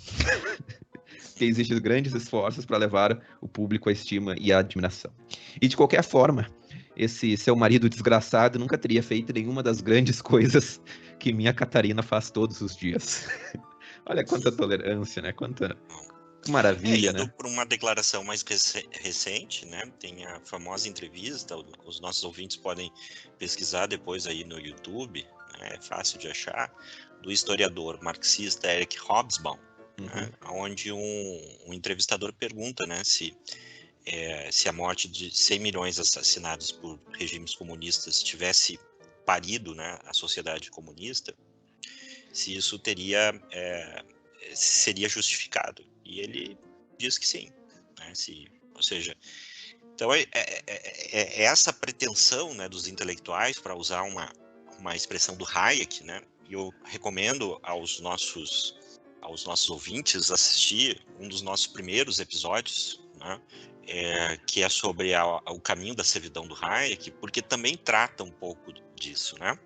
A: Porque existem grandes esforços para levar o público à estima e à admiração. E, de qualquer forma, esse seu marido desgraçado nunca teria feito nenhuma das grandes coisas que minha Catarina faz todos os dias. Olha quanta tolerância, né? Quanta maravilha,
B: Indo
A: né?
B: por uma declaração mais recente, né? Tem a famosa entrevista, os nossos ouvintes podem pesquisar depois aí no YouTube, né, é fácil de achar, do historiador marxista Eric Hobsbawm, né, onde um entrevistador pergunta, né, se a morte de 100 milhões assassinados por regimes comunistas tivesse parido, né, a sociedade comunista, se isso seria justificado. E ele diz que sim, né, ou seja, então essa pretensão, né, dos intelectuais, para usar uma expressão do Hayek, né, e eu recomendo aos nossos ouvintes assistir um dos nossos primeiros episódios, né, que é sobre o caminho da servidão do Hayek, porque também trata um pouco disso, né?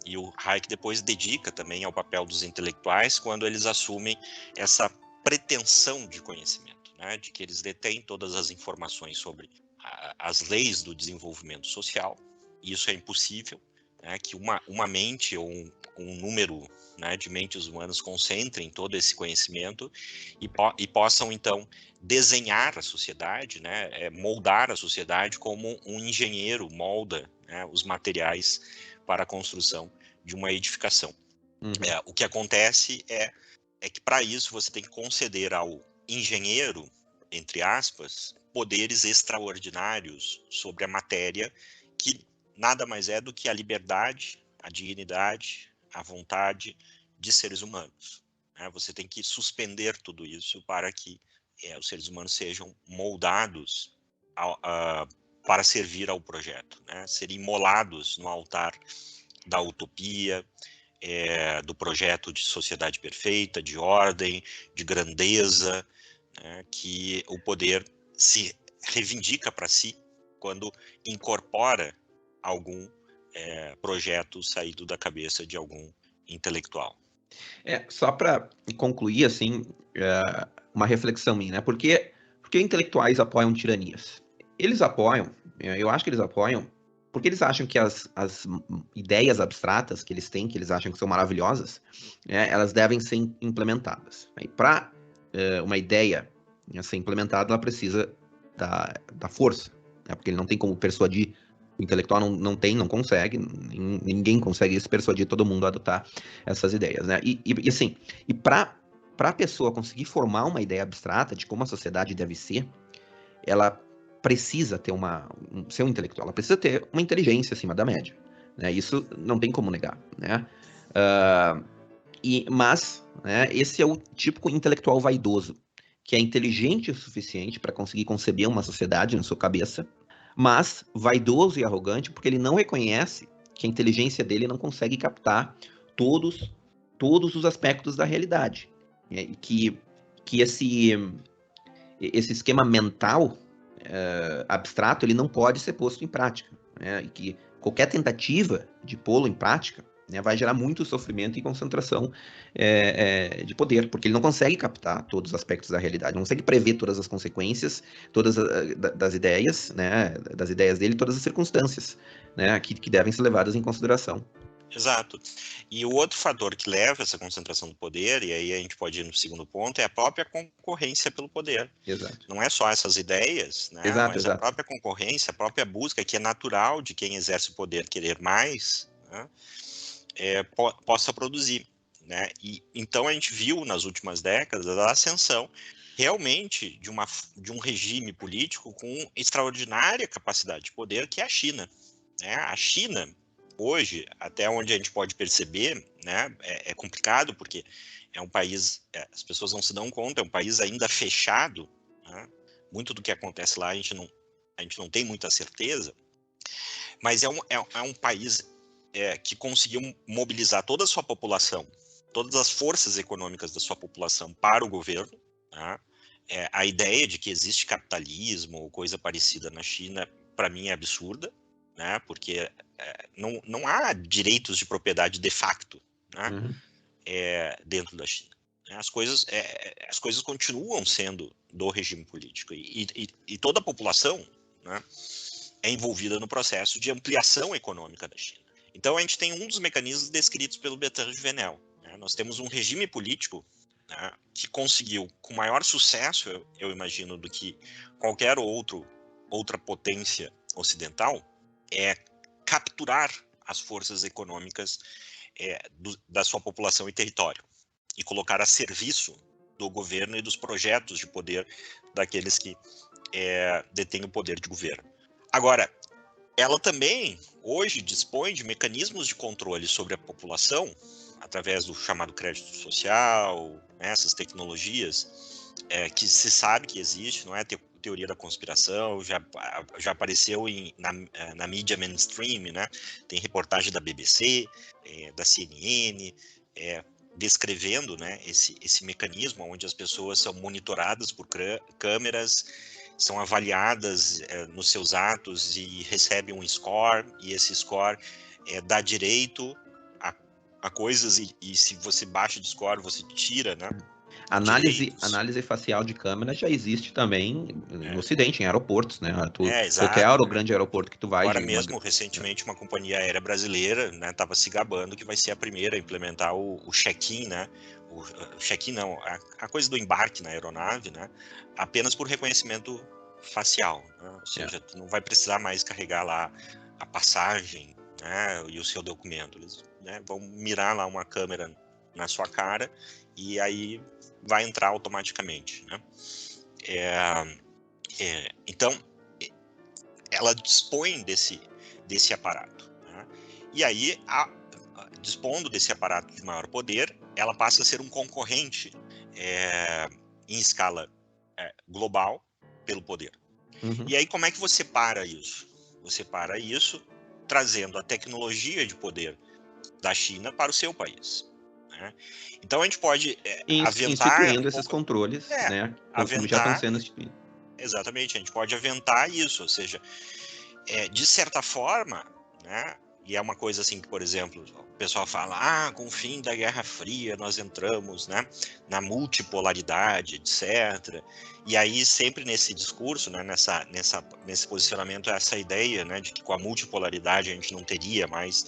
B: E o Hayek depois dedica também ao papel dos intelectuais quando eles assumem essa pretensão de conhecimento, né? De que eles detêm todas as informações sobre as leis do desenvolvimento social. E isso é impossível, né? Que uma mente ou um número, né, de mentes humanas concentrem todo esse conhecimento e possam, então, desenhar a sociedade, né? Moldar a sociedade como um engenheiro molda, né, os materiais para a construção de uma edificação. O que acontece é que, para isso, você tem que conceder ao engenheiro, entre aspas, poderes extraordinários sobre a matéria, que nada mais é do que a liberdade, a dignidade, a vontade de seres humanos, né? Você tem que suspender tudo isso para que os seres humanos sejam moldados para servir ao projeto, né? Serem imolados no altar da utopia, do projeto de sociedade perfeita, de ordem, de grandeza, né, que o poder se reivindica para si quando incorpora algum projeto saído da cabeça de algum intelectual.
A: Só para concluir, assim, uma reflexão minha, né? Por que intelectuais apoiam tiranias? Eles apoiam, eu acho que eles apoiam, porque eles acham que as ideias abstratas que eles têm, que eles acham que são maravilhosas, elas devem ser implementadas. E para uma ideia ser implementada, ela precisa da força, né? Porque ele não tem como persuadir. O intelectual não consegue, ninguém consegue se persuadir todo mundo a adotar essas ideias, né? E assim, para a pessoa conseguir formar uma ideia abstrata de como a sociedade deve ser, ela precisa ter ser um intelectual, ela precisa ter uma inteligência acima da média, né? Isso não tem como negar, né? Mas, né, esse é o típico intelectual vaidoso, que é inteligente o suficiente para conseguir conceber uma sociedade na sua cabeça, mas vaidoso e arrogante porque ele não reconhece que a inteligência dele não consegue captar todos os aspectos da realidade. E que esse esquema mental abstrato ele não pode ser posto em prática. Né? E que qualquer tentativa de pô-lo em prática, né, vai gerar muito sofrimento e concentração de poder, porque ele não consegue captar todos os aspectos da realidade, não consegue prever todas as consequências, todas das ideias, né, das ideias dele, todas as circunstâncias, né, que devem ser levadas em consideração.
B: Exato. E o outro fator que leva a essa concentração do poder, e aí a gente pode ir no segundo ponto, é a própria concorrência pelo poder.
A: Exato.
B: Não é só essas ideias, né,
A: Exato,
B: mas a
A: exato.
B: própria concorrência, a própria busca, que é natural de quem exerce o poder querer mais, né, possa produzir. Né? E, então a gente viu nas últimas décadas a ascensão realmente de um regime político com extraordinária capacidade de poder, que é a China. Né? A China, hoje, até onde a gente pode perceber, né, é complicado, porque é um país, as pessoas não se dão conta, é um país ainda fechado, né? Muito do que acontece lá a gente não tem muita certeza, mas é um país que conseguiu mobilizar toda a sua população, todas as forças econômicas da sua população para o governo. Tá? A ideia de que existe capitalismo ou coisa parecida na China, para mim, é absurda, né? Porque não há direitos de propriedade de facto, né? Dentro da China. As coisas continuam sendo do regime político e toda a população, né, é envolvida no processo de ampliação econômica da China. Então, a gente tem um dos mecanismos descritos pelo Bertrand Juvenel. Né? Nós temos um regime político, né, que conseguiu, com maior sucesso, eu imagino, do que qualquer outra potência ocidental, capturar as forças econômicas da sua população e território e colocar a serviço do governo e dos projetos de poder daqueles que detêm o poder de governo. Agora, ela também, hoje, dispõe de mecanismos de controle sobre a população, através do chamado crédito social, né, essas tecnologias que se sabe que existe, não é teoria da conspiração, já apareceu na mídia mainstream, né? Tem reportagem da BBC, da CNN, descrevendo, né, esse mecanismo onde as pessoas são monitoradas por câmeras, são avaliadas nos seus atos e recebem um score, e esse score dá direito a coisas, e se você baixa de score, você tira, né?
A: Análise facial de câmera já existe também no Ocidente, em aeroportos, né? Qualquer
B: Exato, né?
A: grande aeroporto que tu vai...
B: Agora mesmo, recentemente, uma companhia aérea brasileira, né, estava se gabando que vai ser a primeira a implementar o check-in, né? O check-in não, a coisa do embarque na aeronave, né? Apenas por reconhecimento facial, né? Ou seja, tu não vai precisar mais carregar lá a passagem, né, e o seu documento. Eles, né, vão mirar lá uma câmera na sua cara e aí vai entrar automaticamente, né? Então, ela dispõe desse aparato, né? E aí, dispondo desse aparato de maior poder, ela passa a ser um concorrente em escala global pelo poder.
A: Uhum.
B: E aí, como é que você para isso? Você para isso trazendo a tecnologia de poder da China para o seu país, né? Então, a gente pode aventar
A: instituindo
B: um
A: esses
B: pouco...
A: controles, né? Como já estão
B: aventar...
A: sendo instituídos.
B: Exatamente, a gente pode aventar isso, ou seja, de certa forma, né? E é uma coisa assim que, por exemplo, o pessoal fala, com o fim da Guerra Fria nós entramos, né, na multipolaridade, etc. E aí sempre nesse discurso, né, nesse posicionamento, essa ideia, né, de que com a multipolaridade a gente não teria mais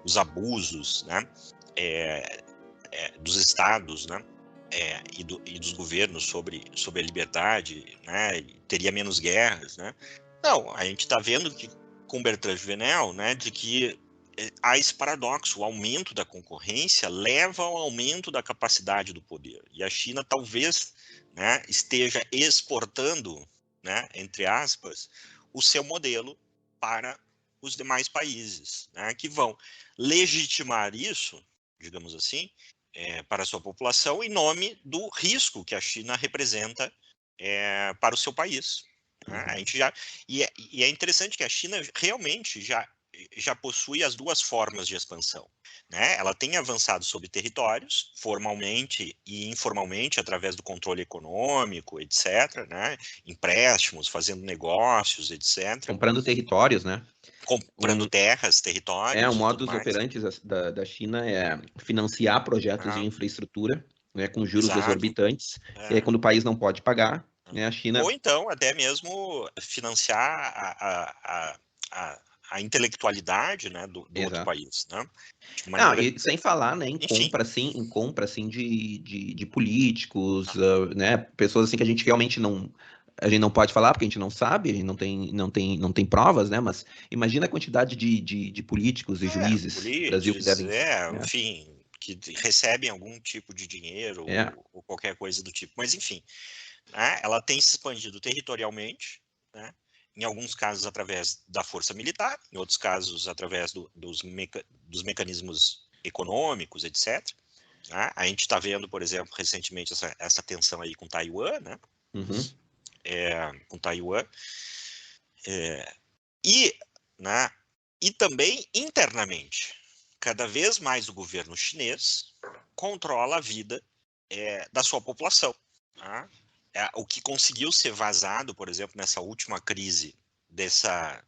B: os abusos, né, dos estados, né, e dos governos sobre a liberdade, né, teria menos guerras, né. Não, a gente está vendo que com Bertrand Juvenel, né, de que há esse paradoxo, o aumento da concorrência leva ao aumento da capacidade do poder. E a China talvez, né, esteja exportando, né, entre aspas, o seu modelo para os demais países, né, que vão legitimar isso, digamos assim, para a sua população em nome do risco que a China representa para o seu país. Né? A gente e é interessante que a China realmente já possui as duas formas de expansão, né? Ela tem avançado sobre territórios, formalmente e informalmente, através do controle econômico, etc., né? Empréstimos, fazendo negócios, etc.,
A: Comprando territórios, né?
B: comprando terras,
A: O
B: territórios e tudo
A: modus
B: mais.
A: operandi da China é financiar projetos de infraestrutura, né, com juros
B: Exato.
A: exorbitantes, e aí quando o país não pode pagar, né, a
B: Ou
A: China...
B: então até mesmo financiar a intelectualidade, né, do outro
A: Exato.
B: país, né? De
A: Não,
B: maneira,
A: e sem falar, né,
B: enfim,
A: em compra, assim, de políticos, né, pessoas assim que a gente não pode falar porque a gente não sabe, a gente não tem provas, né, mas imagina a quantidade de políticos e juízes do Brasil que
B: políticos,
A: devem, né,
B: enfim, que recebem algum tipo de dinheiro
A: é,
B: ou qualquer coisa do tipo. Mas enfim, né, ela tem se expandido territorialmente, né? Em alguns casos através da força militar, em outros casos através dos mecanismos econômicos, etc. Né? A gente está vendo, por exemplo, recentemente essa tensão aí com Taiwan, né?
A: uhum,
B: Com Taiwan, e, né, e também internamente. Cada vez mais o governo chinês controla a vida da sua população. Tá? O que conseguiu ser vazado, por exemplo, nessa última crise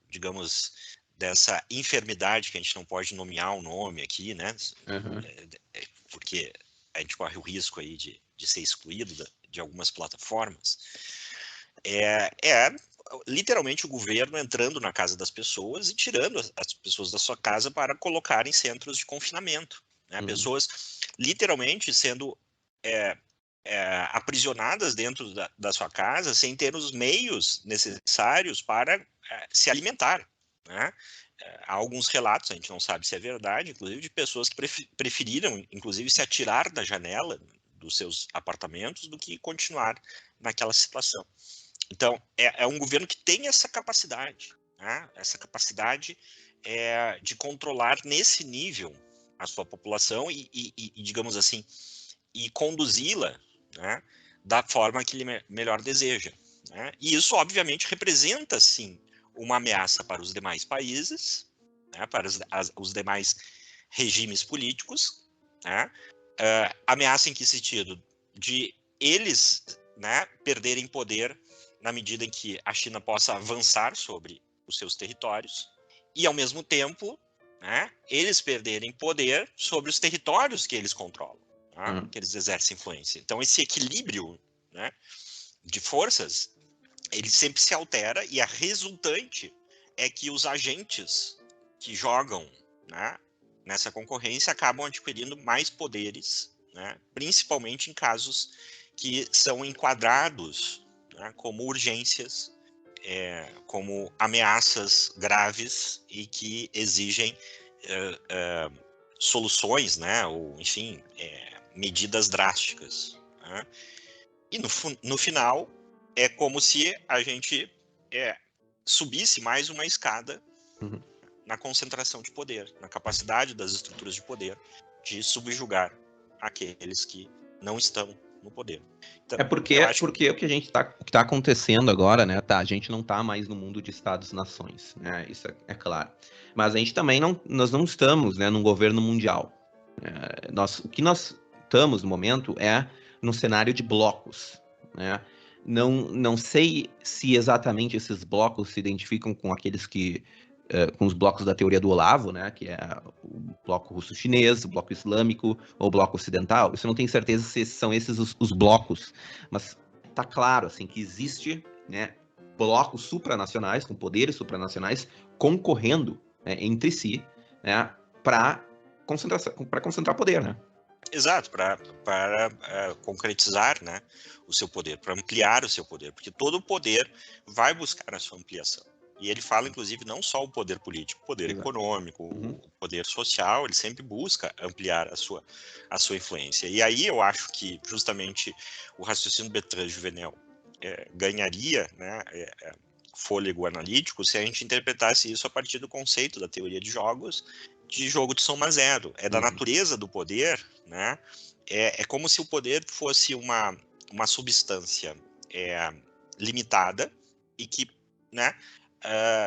B: digamos, dessa enfermidade que a gente não pode nomear o nome aqui, né?
A: uhum.
B: Porque a gente corre o risco aí de ser excluído de algumas plataformas, é literalmente o governo entrando na casa das pessoas e tirando as pessoas da sua casa para colocar em centros de confinamento, né? Pessoas literalmente sendo aprisionadas dentro da sua casa sem ter os meios necessários para se alimentar, né? Há alguns relatos, a gente não sabe se é verdade, inclusive de pessoas que preferiram, inclusive, se atirar da janela dos seus apartamentos do que continuar naquela situação. Então, é um governo que tem essa capacidade, né? Essa capacidade de controlar nesse nível a sua população e digamos assim, e conduzi-la, né, da forma que ele melhor deseja, né? E isso, obviamente, representa, sim, uma ameaça para os demais países, né, para os demais regimes políticos, né? Ameaça em que sentido? De eles, né, perderem poder na medida em que a China possa avançar sobre os seus territórios e, ao mesmo tempo, né, eles perderem poder sobre os territórios que eles controlam, né, que eles exercem influência. Então, esse equilíbrio, né, de forças, ele sempre se altera e a resultante é que os agentes que jogam, né, nessa concorrência acabam adquirindo mais poderes, né, principalmente em casos que são enquadrados, né, como urgências, como ameaças graves e que exigem soluções, né, ou, enfim, medidas drásticas, né? E no final, é como se a gente subisse mais uma escada na concentração de poder, na capacidade das estruturas de poder de subjugar aqueles que não estão no poder. Então,
A: porque o que a gente tá acontecendo agora, né? A gente não tá mais no mundo de Estados-nações, né? Isso é claro. Mas a gente também nós não estamos, né, num governo mundial. O que nós estamos no momento é num cenário de blocos, né? Não sei se exatamente esses blocos se identificam com aqueles que com os blocos da teoria do Olavo, né, que é o bloco russo-chinês, o bloco islâmico ou o bloco ocidental. Isso eu não tenho certeza se são esses os blocos, mas tá claro assim que existe, né, blocos supranacionais com poderes supranacionais concorrendo, né, entre si, né, para concentrar poder, né?
B: Exato, para concretizar, né, o seu poder, para ampliar o seu poder, porque todo o poder vai buscar a sua ampliação. E ele fala, inclusive, não só o poder político, o poder econômico, o poder social, ele sempre busca ampliar a sua influência. E aí eu acho que, justamente, o raciocínio Bertrand-Juvenel ganharia, né, fôlego analítico se a gente interpretasse isso a partir do conceito da teoria de jogos, de jogo de soma zero. É da natureza do poder, né? É como se o poder fosse uma substância limitada e que, né,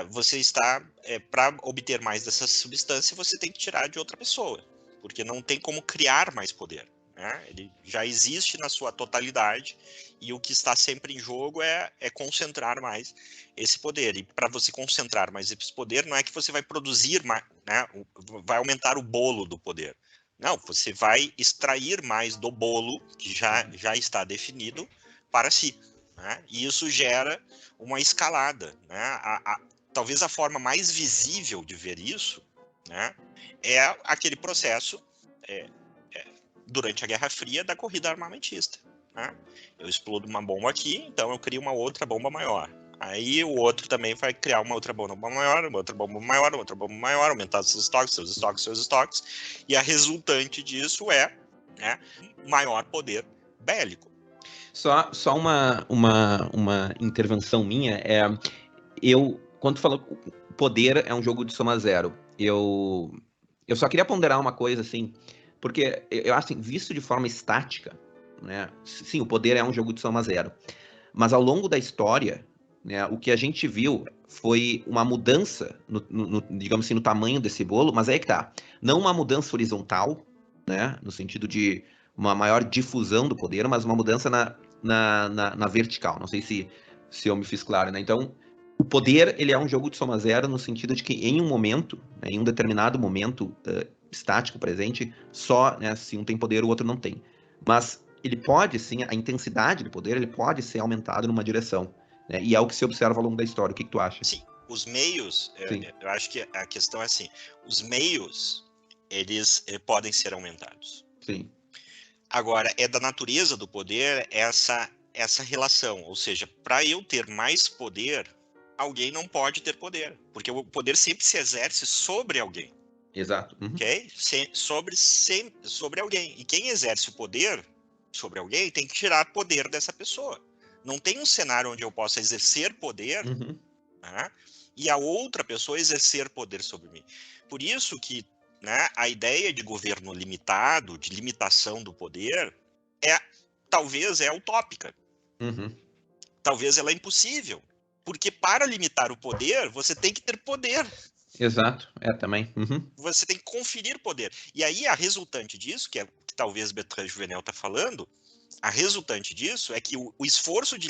B: você está, para obter mais dessa substância, você tem que tirar de outra pessoa, porque não tem como criar mais poder, né? Ele já existe na sua totalidade e o que está sempre em jogo é concentrar mais esse poder. E para você concentrar mais esse poder, não é que você vai produzir mais, né, vai aumentar o bolo do poder. Não, você vai extrair mais do bolo que já está definido para si, né? E isso gera uma escalada, né? Talvez a forma mais visível de ver isso, né, é aquele processo durante a Guerra Fria da corrida armamentista, né? Eu explodo uma bomba aqui, então eu crio uma outra bomba maior. Aí o outro também vai criar uma outra bomba maior, uma outra bomba maior, uma outra bomba maior, aumentar seus estoques, e a resultante disso é, né, maior poder bélico.
A: Só uma intervenção minha quando tu falou poder é um jogo de soma zero, eu só queria ponderar uma coisa assim, porque eu acho assim, visto de forma estática, né? Sim, o poder é um jogo de soma zero, mas ao longo da história, né, o que a gente viu foi uma mudança digamos assim, no tamanho desse bolo, mas aí que tá, não uma mudança horizontal, né, no sentido de uma maior difusão do poder, mas uma mudança na vertical. Não sei se eu me fiz claro, né? Então, o poder, ele é um jogo de soma zero no sentido de que em um momento, né, em um determinado momento estático presente, só, né, se um tem poder, o outro não tem. Mas ele pode, sim, a intensidade do poder, ele pode ser aumentado numa direção. né? E é o que se observa ao longo da história. O que tu acha?
B: Sim, os meios,
A: Sim.
B: eu acho que a questão é assim, os meios, eles podem ser aumentados.
A: Sim.
B: Agora, é da natureza do poder essa relação, ou seja, para eu ter mais poder, alguém não pode ter poder, porque o poder sempre se exerce sobre alguém.
A: Exato. Uhum.
B: Ok? Sobre alguém. E quem exerce o poder sobre alguém tem que tirar poder dessa pessoa. Não tem um cenário onde eu possa exercer poder,
A: Uhum.
B: né, e a outra pessoa exercer poder sobre mim. Por isso que, né, a ideia de governo limitado, de limitação do poder, talvez é utópica.
A: Uhum.
B: Talvez ela é impossível. Porque para limitar o poder, você tem que ter poder.
A: Exato, também. Uhum.
B: Você tem que conferir poder. E aí a resultante disso, que é que talvez Bertrand Juvenel está falando, a resultante disso é que o esforço de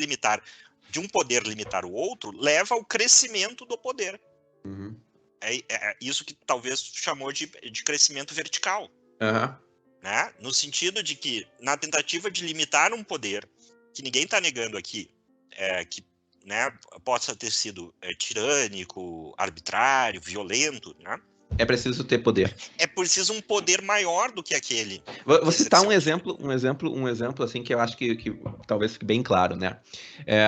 B: um poder limitar o outro leva ao crescimento do poder.
A: Uhum.
B: É isso que talvez chamou de crescimento vertical.
A: Uhum.
B: Né? No sentido de que, na tentativa de limitar um poder, que ninguém está negando aqui, que, né, possa ter sido tirânico, arbitrário, violento, né?
A: É preciso ter poder.
B: É preciso um poder maior do que aquele.
A: Vou citar um exemplo assim que eu acho que talvez fique bem claro, né?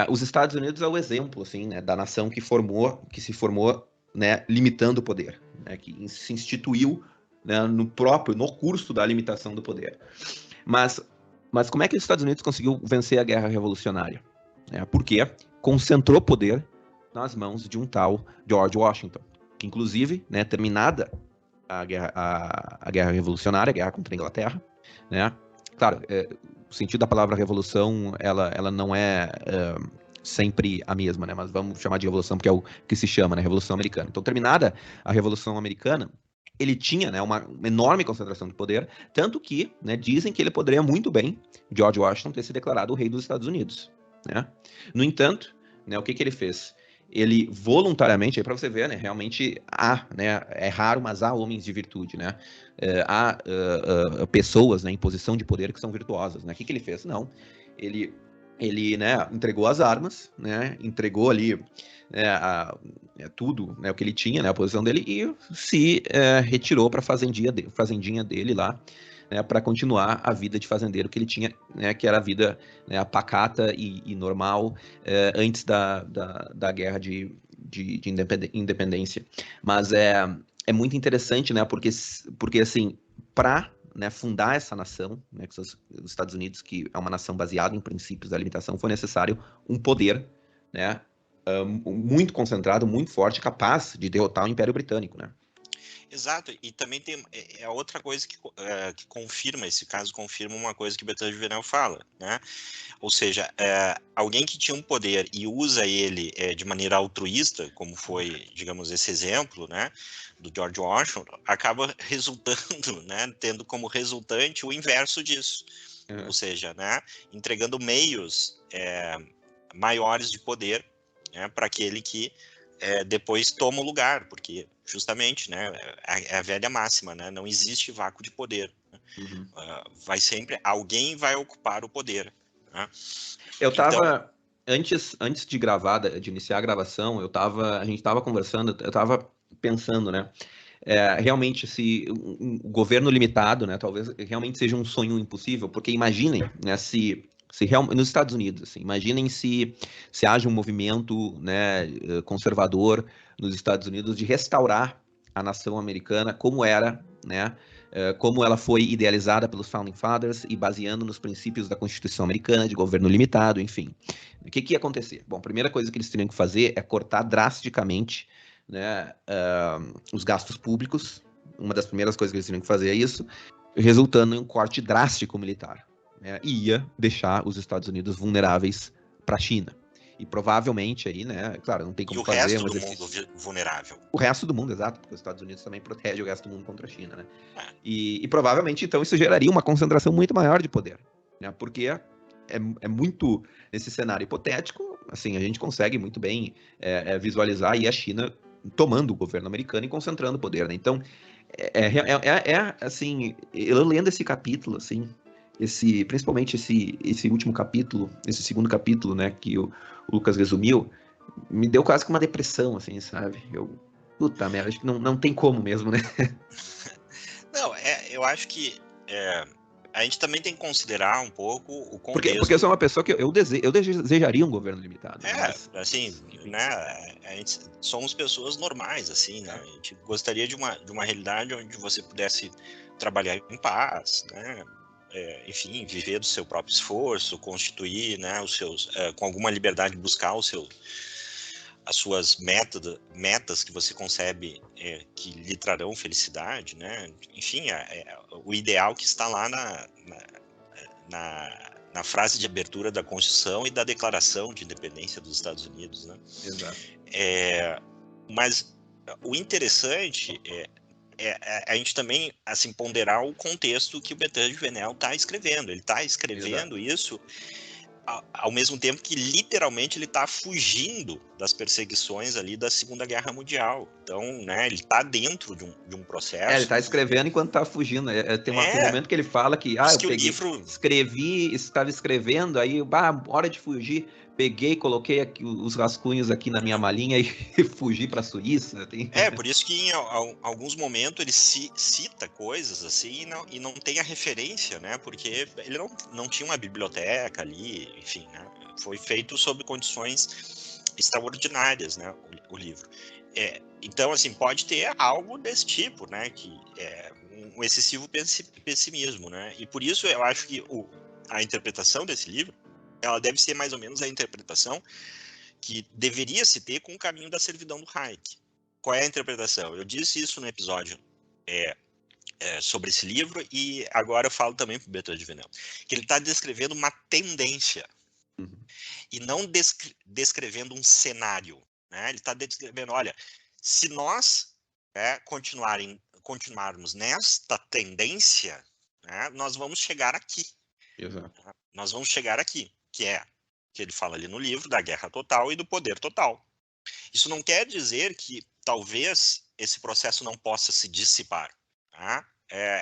A: Os Estados Unidos é o exemplo, assim, né, da nação que se formou, né, limitando o poder, né, que se instituiu, né, no curso da limitação do poder. Mas como é que os Estados Unidos conseguiu vencer a Guerra Revolucionária? Porque concentrou poder nas mãos de um tal George Washington, que inclusive, né, terminada a guerra revolucionária, a guerra contra a Inglaterra, né? Claro, o sentido da palavra revolução, ela não é sempre a mesma, né? Mas vamos chamar de revolução porque é o que se chama, né? Revolução Americana. Então, terminada a Revolução Americana, ele tinha, né, uma enorme concentração de poder, tanto que, né, dizem que ele poderia muito bem, George Washington, ter se declarado o rei dos Estados Unidos, né? No entanto, né, o que ele fez? Ele voluntariamente, aí para você ver, né, realmente né, é raro, mas há homens de virtude, né? Há pessoas, né, em posição de poder que são virtuosas, né? O que ele fez? Não, ele, né, entregou as armas, né, entregou ali tudo, né, o que ele tinha, né, a posição dele, e se retirou para a fazendinha dele lá, né, para continuar a vida de fazendeiro que ele tinha, né, que era a vida, né, pacata e normal antes da guerra de independência. Mas é muito interessante, né, porque assim, para, né, fundar essa nação, né, que são os Estados Unidos, que é uma nação baseada em princípios da limitação, foi necessário um poder, né, muito concentrado, muito forte, capaz de derrotar o Império Britânico, né?
B: Exato, e também tem outra coisa que confirma, esse caso confirma uma coisa que Bertrand Juvenel fala, né? Ou seja, alguém que tinha um poder e usa ele de maneira altruísta, como foi, digamos, esse exemplo, né, do George Washington, acaba resultando, né, tendo como resultante o inverso disso. Ou seja, né, entregando meios maiores de poder, né, para aquele que depois toma o lugar, porque justamente, né, é a velha máxima, né, não existe vácuo de poder. Né?
A: Uhum.
B: Alguém vai ocupar o poder. Né?
A: Eu tava,
B: então,
A: antes de gravar, de iniciar a gravação, a gente tava conversando, eu tava pensando, né, realmente se um governo limitado, né, talvez realmente seja um sonho impossível, porque imaginem, né, nos Estados Unidos, assim, imaginem se haja um movimento, né, conservador nos Estados Unidos de restaurar a nação americana como era, né, como ela foi idealizada pelos Founding Fathers e baseando nos princípios da Constituição Americana de governo limitado, enfim. O que ia acontecer? Bom, a primeira coisa que eles teriam que fazer é cortar drasticamente, né, os gastos públicos. Uma das primeiras coisas que eles teriam que fazer é isso, resultando em um corte drástico militar, né, e ia deixar os Estados Unidos vulneráveis para a China. E provavelmente aí, né, claro, não tem como fazer...
B: E o resto do mundo vulnerável.
A: O resto do mundo, exato, porque os Estados Unidos também protege o resto do mundo contra a China, né? E provavelmente, então, isso geraria uma concentração muito maior de poder, né? Porque é muito, nesse cenário hipotético, assim, a gente consegue muito bem visualizar aí a China tomando o governo americano e concentrando o poder, né? Então, assim, eu lendo esse capítulo, assim, principalmente esse último capítulo, esse segundo capítulo, né, que o Lucas resumiu, me deu quase que uma depressão, assim, sabe? Puta merda, acho que não tem como mesmo, né?
B: Não, eu acho que a gente também tem que considerar um pouco o
A: Porque eu
B: contexto.
A: sou uma pessoa que eu desejaria um governo limitado, né? Mas,
B: Assim,
A: enfim.
B: né, somos pessoas normais, assim, né? A gente gostaria de uma realidade onde você pudesse trabalhar em paz, né? Enfim, viver do seu próprio esforço, constituir, né, com alguma liberdade, buscar as suas metas que você concebe que lhe trarão felicidade, né? Enfim, o ideal que está lá na frase de abertura da Constituição e da Declaração de Independência dos Estados Unidos, né?
A: Exato.
B: Mas o interessante a gente também assim ponderar o contexto que o Bertrand Juvenel está escrevendo. Ele está escrevendo isso ao mesmo tempo que literalmente ele está fugindo das perseguições ali da Segunda Guerra Mundial. Então, né, ele está dentro de um
A: Ele
B: processo
A: tá
B: que
A: escrevendo enquanto tá fugindo. Tem um momento que ele fala que,
B: diz
A: eu
B: que o
A: peguei,
B: livro
A: estava escrevendo, aí, hora de fugir, peguei, coloquei aqui os rascunhos aqui na minha malinha e fugi pra Suíça.
B: por isso que em alguns momentos ele cita coisas assim e não tem a referência, né? Porque ele não tinha uma biblioteca ali, enfim, né? Foi feito sob condições extraordinárias, né? O livro. Então, assim, pode ter algo desse tipo, né? Que é um excessivo pessimismo, né? E por isso eu acho que a interpretação desse livro, ela deve ser mais ou menos a interpretação que deveria se ter com o caminho da servidão do Hayek. Qual é a interpretação? Eu disse isso no episódio sobre esse livro e agora eu falo também para o Bertrand Juvenel, que ele está descrevendo uma tendência e não descrevendo um cenário. Né? Ele está descrevendo, olha, se nós continuarmos nesta tendência, né, nós vamos chegar aqui.
A: Exato.
B: Nós vamos chegar aqui, que ele fala ali no livro, da guerra total e do poder total. Isso não quer dizer que talvez esse processo não possa se dissipar, tá?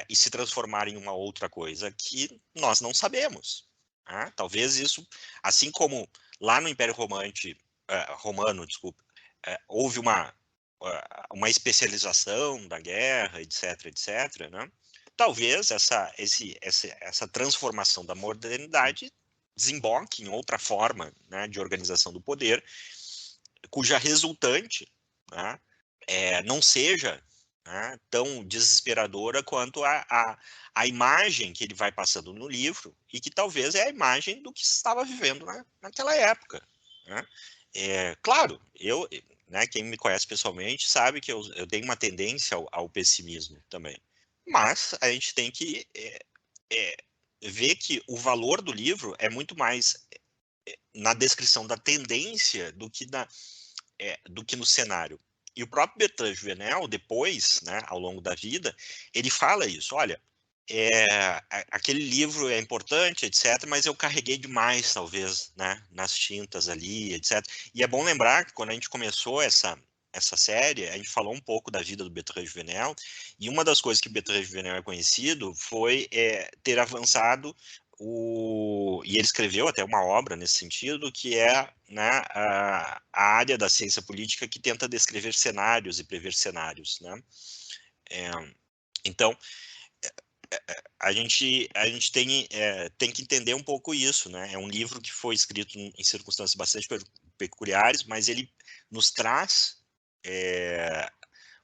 B: E se transformar em uma outra coisa que nós não sabemos. Tá? Talvez isso, assim como lá no Império Romano, desculpa, houve uma especialização da guerra, etc, etc, né? Talvez essa transformação da modernidade desemboque em outra forma, né, de organização do poder, cuja resultante, né, não seja, né, tão desesperadora quanto a imagem que ele vai passando no livro e que talvez é a imagem do que se estava vivendo naquela época. Né? Claro, né, quem me conhece pessoalmente sabe que eu tenho uma tendência ao pessimismo também, mas a gente tem que ver que o valor do livro é muito mais na descrição da tendência do que no cenário. E o próprio Bertrand Juvenel, depois, né, ao longo da vida, ele fala isso, olha, aquele livro é importante, etc., mas eu carreguei demais, talvez, né, nas tintas ali, etc. E é bom lembrar que quando a gente começou essa série, a gente falou um pouco da vida do Bertrand Juvenel, e uma das coisas que o Bertrand Juvenel é conhecido foi ter avançado e ele escreveu até uma obra nesse sentido, que é, né, a área da ciência política que tenta descrever cenários e prever cenários. Né? Então, a gente tem que entender um pouco isso. Né? É um livro que foi escrito em circunstâncias bastante peculiares, mas ele nos traz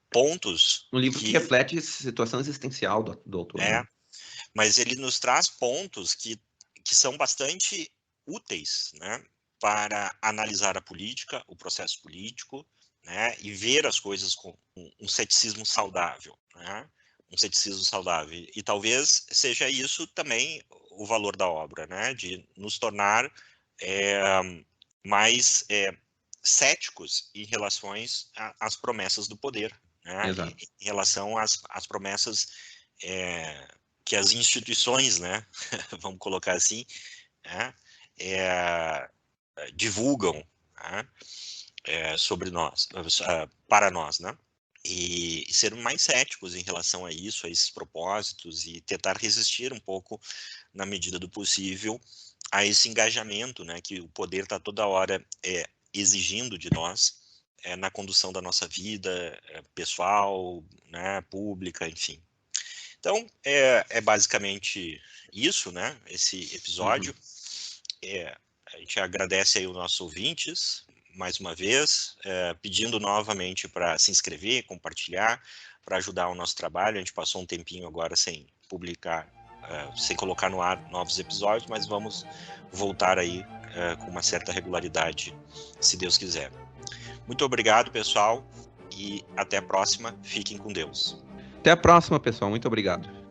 B: pontos
A: Um livro que
B: que...
A: reflete a situação existencial do autor, né?
B: Mas ele nos traz pontos que são bastante úteis, né, para analisar a política, o processo político, né, e ver as coisas com um ceticismo saudável, né, um ceticismo saudável. E talvez seja isso também o valor da obra, né, de nos tornar mais céticos em relação às promessas do poder, né,
A: Exato.
B: em relação às promessas que as instituições, né, vamos colocar assim, né, divulgam, né, sobre nós, para nós, né? e ser mais céticos em relação a isso, a esses propósitos, e tentar resistir um pouco, na medida do possível, a esse engajamento, né, que o poder está toda hora exigindo de nós, na condução da nossa vida pessoal, né, pública, enfim. Então, é basicamente isso, né, esse episódio. A gente agradece aí os nossos ouvintes, mais uma vez, pedindo novamente para se inscrever, compartilhar, para ajudar o nosso trabalho. A gente passou um tempinho agora sem publicar, sem colocar no ar novos episódios, mas vamos voltar aí com uma certa regularidade, se Deus quiser. Muito obrigado, pessoal, e até a próxima. Fiquem com Deus.
A: Até a próxima, pessoal. Muito obrigado.